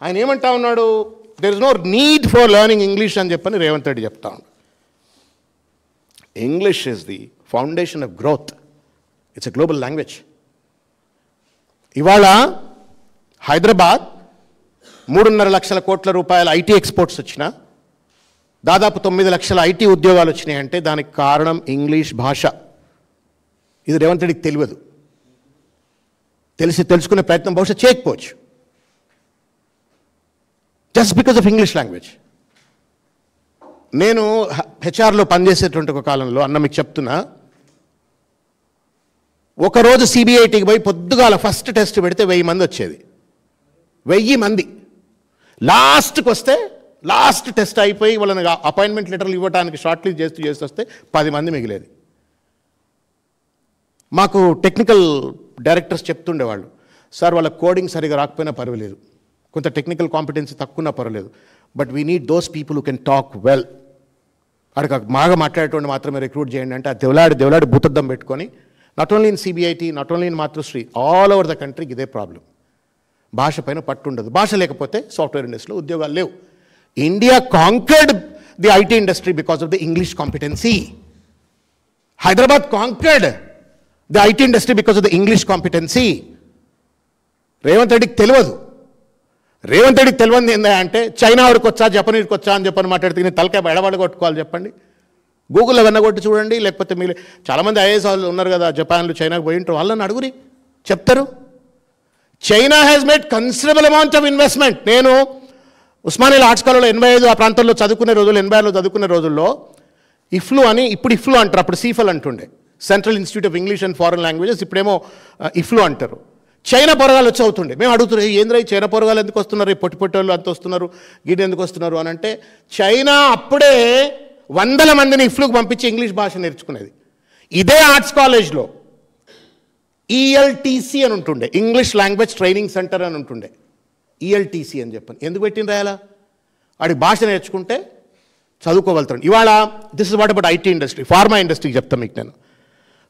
ఆయన ఏమంటా ఉన్నాడు? There is no need for learning English అని చెప్పని రేవంత్ రెడ్డి చెప్తా ఉన్నాడు. English is the foundation of growth. It's a global language. ఇవాళ హైదరాబాద్ 3.5 లక్షల కోట్ల రూపాయల IT ఎక్స్పోర్ట్స్ వచ్చిన, దాదాపు 9 లక్షల IT ఉద్యోగాలు వచ్చినాయి అంటే దానికి కారణం ఇంగ్లీష్ భాష. ఇది రేవంత్ రెడ్డికి తెలియదు. తెలుసుకునే ప్రయత్నం బహుశా చేయకపోవచ్చు, just because of English language. నేను HR లో పనిచేసేటువంటి ఒక కాలంలో అన్న మీకు చెప్తున్నా, ఒకరోజు CBITకి పోయి పొద్దుగాల ఫస్ట్ టెస్ట్ పెడితే 1000 మంది వచ్చేది. 1000 మంది లాస్ట్కి వస్తే, లాస్ట్ టెస్ట్ అయిపోయి వాళ్ళని అపాయింట్మెంట్ లెటర్లు ఇవ్వడానికి షార్ట్ లిస్ట్ చేస్తూ వస్తే 10 మంది మిగిలేది. మాకు టెక్నికల్ డైరెక్టర్స్ చెప్తుండేవాళ్ళు, సార్ వాళ్ళ కోడింగ్ సరిగా రాకపోయినా పర్వాలేదు, కొంత టెక్నికల్ కాంపిటెన్సీ తక్కువన్నా పర్వాలేదు, but we need those people who can talk well. అక్కడ బాగా మాట్లాడేటువంటి మాత్రమే రిక్రూట్ చేయండి అంటే, ఆ దేవులాడి భూతద్దం పెట్టుకొని, not only in CBIT, not only in Matrusri, all over the కంట్రీకి ఇదే ప్రాబ్లం. భాష పైన పట్టు ఉండదు. భాష లేకపోతే సాఫ్ట్వేర్ ఇండస్ట్రీలో ఉద్యోగాలు లేవు. India conquered the IT industry because of the English competency. Hyderabad conquered the IT industry because of the English competency. Revanth రెడ్డికి తెలియదు. రేవంత్ రెడ్డికి తెలియదు ఏందా అంటే, చైనా వాడికి వచ్చా, జపనీస్కి వచ్చా అని చెప్పని మాట్లాడితే నేను తలకాయ ఎడబడి కొట్టుకోవాలి చెప్పండి. గూగుల్లో వెన్నగొట్టి చూడండి, లేకపోతే మీరు చాలామంది IAS వాళ్ళు ఉన్నారు కదా, జపాన్లు చైనాకు పోయి ఉంటారు, వాళ్ళని అడుగురి, చెప్తారు. China has made considerable amount of investment. నేను ఉస్మానియా ఆర్ట్స్ కాలేజ్లో 85 ఆ ప్రాంతంలో చదువుకునే రోజుల్లో, 86లో చదువుకునే రోజుల్లో IFLU అని, ఇప్పుడు IFLU అంటారు, అప్పుడు CIFL అంటుండే, central institute of English and foreign languages, ఇప్పుడేమో IFLU అంటారు. చైనా పొరగాలు వచ్చి అవుతుండే. మేము అడుగుతున్నాం, ఏంద్రా ఈ చైనా పొరగాలు ఎందుకు వస్తున్నారు, ఈ పొట్టి వాళ్ళు అంత వస్తున్నారు, గీడ ఎందుకు వస్తున్నారు అని అంటే, చైనా అప్పుడే 100 మందిని IFLUకి పంపించి ఇంగ్లీష్ భాష నేర్చుకునేది. ఇదే ఆర్ట్స్ కాలేజ్లో ELTC అని ఉంటుండే, ఇంగ్లీష్ లాంగ్వేజ్ ట్రైనింగ్ సెంటర్ అని ఉంటుండే. ELTC అని చెప్పని ఎందుకు పెట్టిన రాయాలా? వాడి భాష నేర్చుకుంటే చదువుకోగలుగుతాడు. ఇవాళ this is what about IT industry, pharma ఇండస్ట్రీకి చెప్తాను మీకు నేను.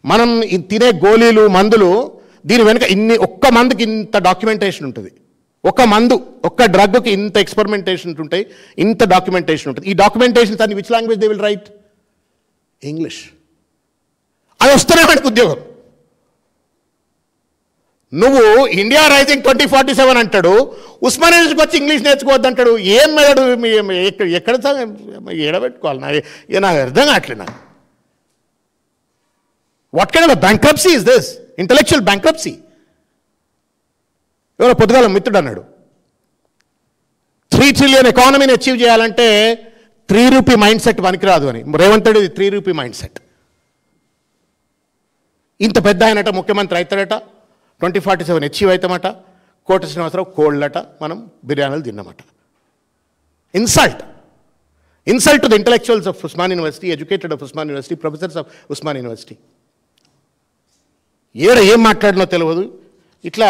మనం తినే గోళీలు, మందులు దీని వెనుక ఒక్క మందుకి ఇంత డాక్యుమెంటేషన్ ఉంటుంది, ఒక్క డ్రగ్కి ఇంత ఎక్స్పెరిమెంటేషన్ ఉంటాయి, ఇంత డాక్యుమెంటేషన్ ఉంటుంది. ఈ డాక్యుమెంటేషన్స్ అన్ని which language they will write? English. అది వస్తేనే వాడికి ఉద్యోగం. నువ్వు ఇండియా రైజింగ్ 2047 అంటాడు, ఉస్మానియా నుంచి వచ్చి ఇంగ్లీష్ నేర్చుకోవద్దు అంటాడు. ఏం మెదడు ఎక్కడ ఎడబెట్టుకోవాలి? నాకు అర్థం కావట్లేదు. నాకు what kind of bankruptcy is this? Intellectual bankruptcy. ఎవరో పొద్దుగాల మిత్రుడు అన్నాడు, 3 trillion ఎకానమీని అచీవ్ చేయాలంటే 3 రూపీ మైండ్ సెట్ పనికిరాదు అని. Revanth Reddy 3 rupee mind set. ఇంత పెద్ద ఆయనట ముఖ్యమంత్రి అవుతాడట, 2047 అచీవ్ అవుతామట, కోట శ్రీనివాసరావు కోళ్ళట, మనం బిర్యానీలు తిన్నామట. Insult to the intellectuals of Osman university, educated of Osman university, professors of Osman university. ఏం మాట్లాడినో తెలియదు. ఇట్లా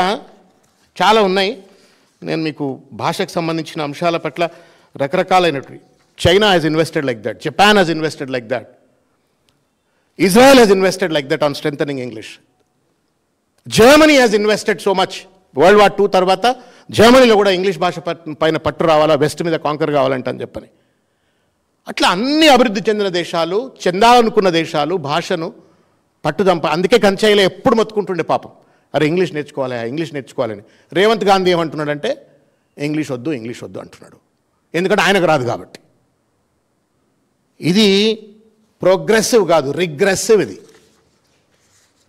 చాలా ఉన్నాయి. నేను మీకు భాషకు సంబంధించిన అంశాల పట్ల రకరకాలైనటువంటి, China has invested like that, Japan has invested like that, Israel has invested like that on strengthening English. Germany has invested so much. World War II తర్వాత జర్మనీలో కూడా ఇంగ్లీష్ భాష పైన పట్టు రావాలా, వెస్ట్ మీద కాంకర్ కావాలంట అని చెప్పని. అట్లా అన్ని అభివృద్ధి చెందిన దేశాలు, చెందాలనుకున్న దేశాలు భాషను పట్టుదంప. అందుకే కంచాయిలో ఎప్పుడు మొత్తుకుంటుండే పాపం, అరే ఇంగ్లీష్ నేర్చుకోవాలని. రేవంత్ గాంధీ ఏమంటున్నాడంటే ఇంగ్లీష్ వద్దు అంటున్నాడు. ఎందుకంటే ఆయనకు రాదు కాబట్టి. ఇది ప్రోగ్రెసివ్ కాదు, regressive.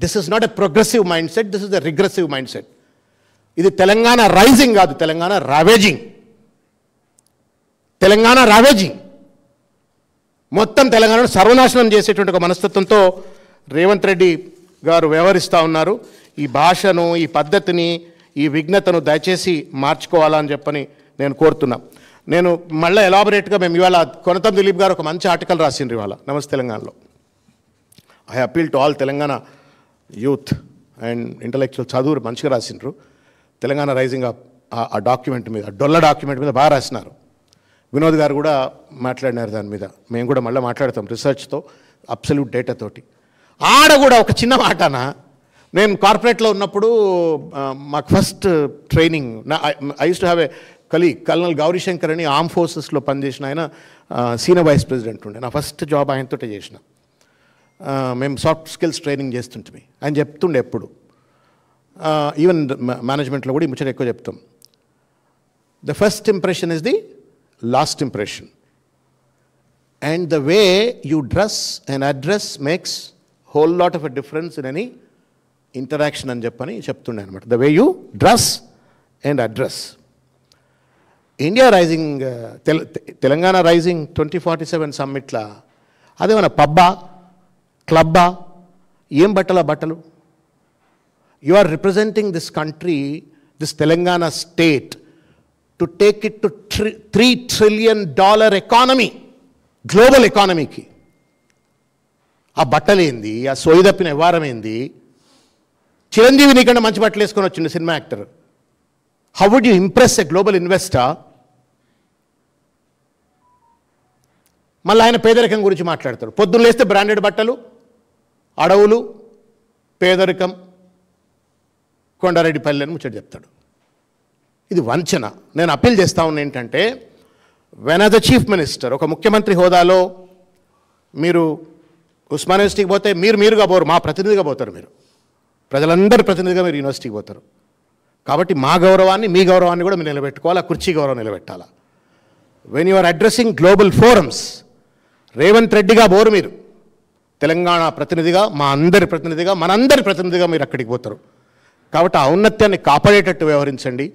This is not a progressive mind set, this is a regressive mind set. ఇది తెలంగాణ రైజింగ్ కాదు, తెలంగాణ రావేజింగ్. మొత్తం తెలంగాణను సర్వనాశనం చేసేటువంటి ఒక మనస్తత్వంతో రేవంత్ రెడ్డి గారు వ్యవహరిస్తూ ఉన్నారు. ఈ భాషను, ఈ పద్ధతిని, ఈ విఘ్నతను దయచేసి మార్చుకోవాలని చెప్పని నేను కోరుతున్నా. నేను మళ్ళీ ఎలాబొరేట్గా మేము ఇవాళ కొనతం దిలీప్ గారు ఒక మంచి ఆర్టికల్ రాసిండ్రు ఇవాళ నమస్తే తెలంగాణలో. I appeal to all Telangana youth and intellectual చదువు మంచిగా రాసిండ్రు. తెలంగాణ రైజింగ్ ఆ డాక్యుమెంట్ మీద, డొల్ల డాక్యుమెంట్ మీద బాగా రాసినారు. వినోద్ గారు కూడా మాట్లాడినారు దాని మీద. మేము కూడా మళ్ళీ మాట్లాడతాం రీసెర్చ్తో, అబ్సల్యూట్ డేటాతోటి. ఆడ కూడా ఒక చిన్న మాటనా, నేను కార్పొరేట్లో ఉన్నప్పుడు మాకు first training, I use to have a colleague colonel Gauri Shankar అని ఆర్మ్ ఫోర్సెస్లో పనిచేసిన ఆయన సీనియర్ వైస్ ప్రెసిడెంట్ ఉండే. నా ఫస్ట్ జాబ్ ఆయనతోటే చేసిన. మేము సాఫ్ట్ స్కిల్స్ ట్రైనింగ్ చేస్తుంటే ఆయన చెప్తుండే ఎప్పుడు, ఈవెన్ మేనేజ్మెంట్లో కూడా ఈ ముచ్చట ఎక్కువ చెప్తాం, the first impression is the last impression and the way you dress and address makes whole lot of a difference in any interaction అని చెప్పని చెప్తుండే అనమాట. The way you dress and address. India rising, Telangana rising 2047 సమ్మిట్లా అదేమన్నా పబ్బా, క్లబ్బా, ఏం బట్టలు? You are representing this country, this Telangana state, to take it to $3 trillion economy, global ఎకానమీకి. ఆ బట్టలేంది, ఆ సోయి తప్పిన వ్యవహారం ఏంది? చిరంజీవి నీకంటే మంచి బట్టలు వేసుకొని వచ్చిండు cinema actor. How would you impress a global investor? మళ్ళీ ఆయన పేదరికం గురించి మాట్లాడతాడు. పొద్దున్న లేస్తే బ్రాండెడ్ బట్టలు, అడవులు, పేదరికం, కొండారెడ్డిపల్లి అని ముచ్చట చెప్తాడు. ఇది వంచన. నేను అప్పీల్ చేస్తా ఉన్నా ఏంటంటే, when as a chief minister, ఒక ముఖ్యమంత్రి హోదాలో మీరు ఉస్మాన్ యూనివర్సిటీకి పోతే మీరుగా పోరు, మా ప్రతినిధిగా పోతారు. మీరు ప్రజలందరి ప్రతినిధిగా మీరు యూనివర్సిటీకి పోతారు. కాబట్టి మా గౌరవాన్ని, మీ గౌరవాన్ని కూడా మీరు నిలబెట్టుకోవాలి, ఆ కుర్చీ గౌరవం నిలబెట్టాలా. When you are addressing global forums, Revanth రెడ్డిగా పోరు మీరు, తెలంగాణ ప్రతినిధిగా, మా అందరి ప్రతినిధిగా, మనందరి ప్రతినిధిగా మీరు అక్కడికి పోతారు. కాబట్టి ఆ ఔన్నత్యాన్ని కాపాడేటట్టు వ్యవహరించండి.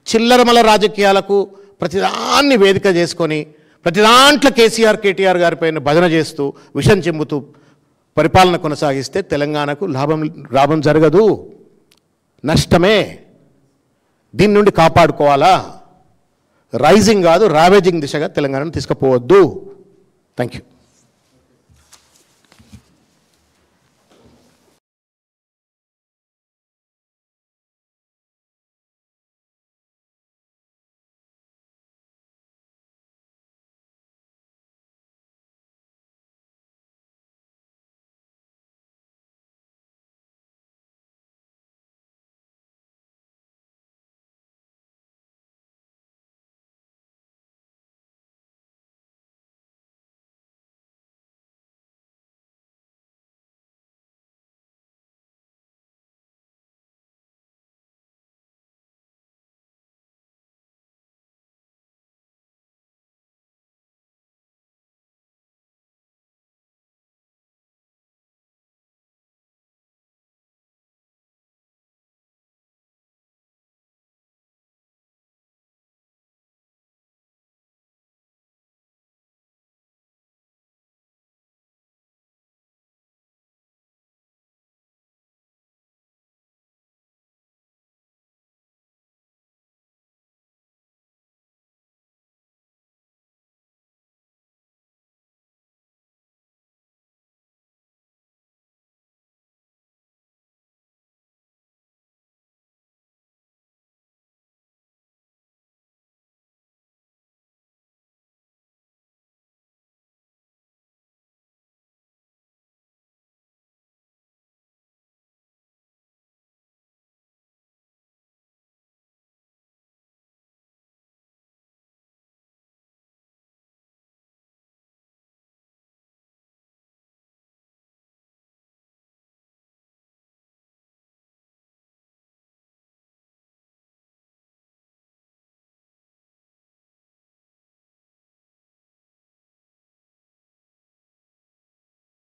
చిల్లరమల రాజకీయాలకు ప్రతిదాన్ని వేదిక చేసుకొని, ప్రతి దాంట్లో కేటీఆర్ గారిపైన భజన చేస్తూ, విషం చెంబుతూ పరిపాలన కొనసాగిస్తే తెలంగాణకు లాభం జరగదు, నష్టమే. దీని నుండి కాపాడుకోవాలా. రైజింగ్ కాదు, రావేజింగ్ దిశగా తెలంగాణను తీసుకుపోవద్దు. Thank you.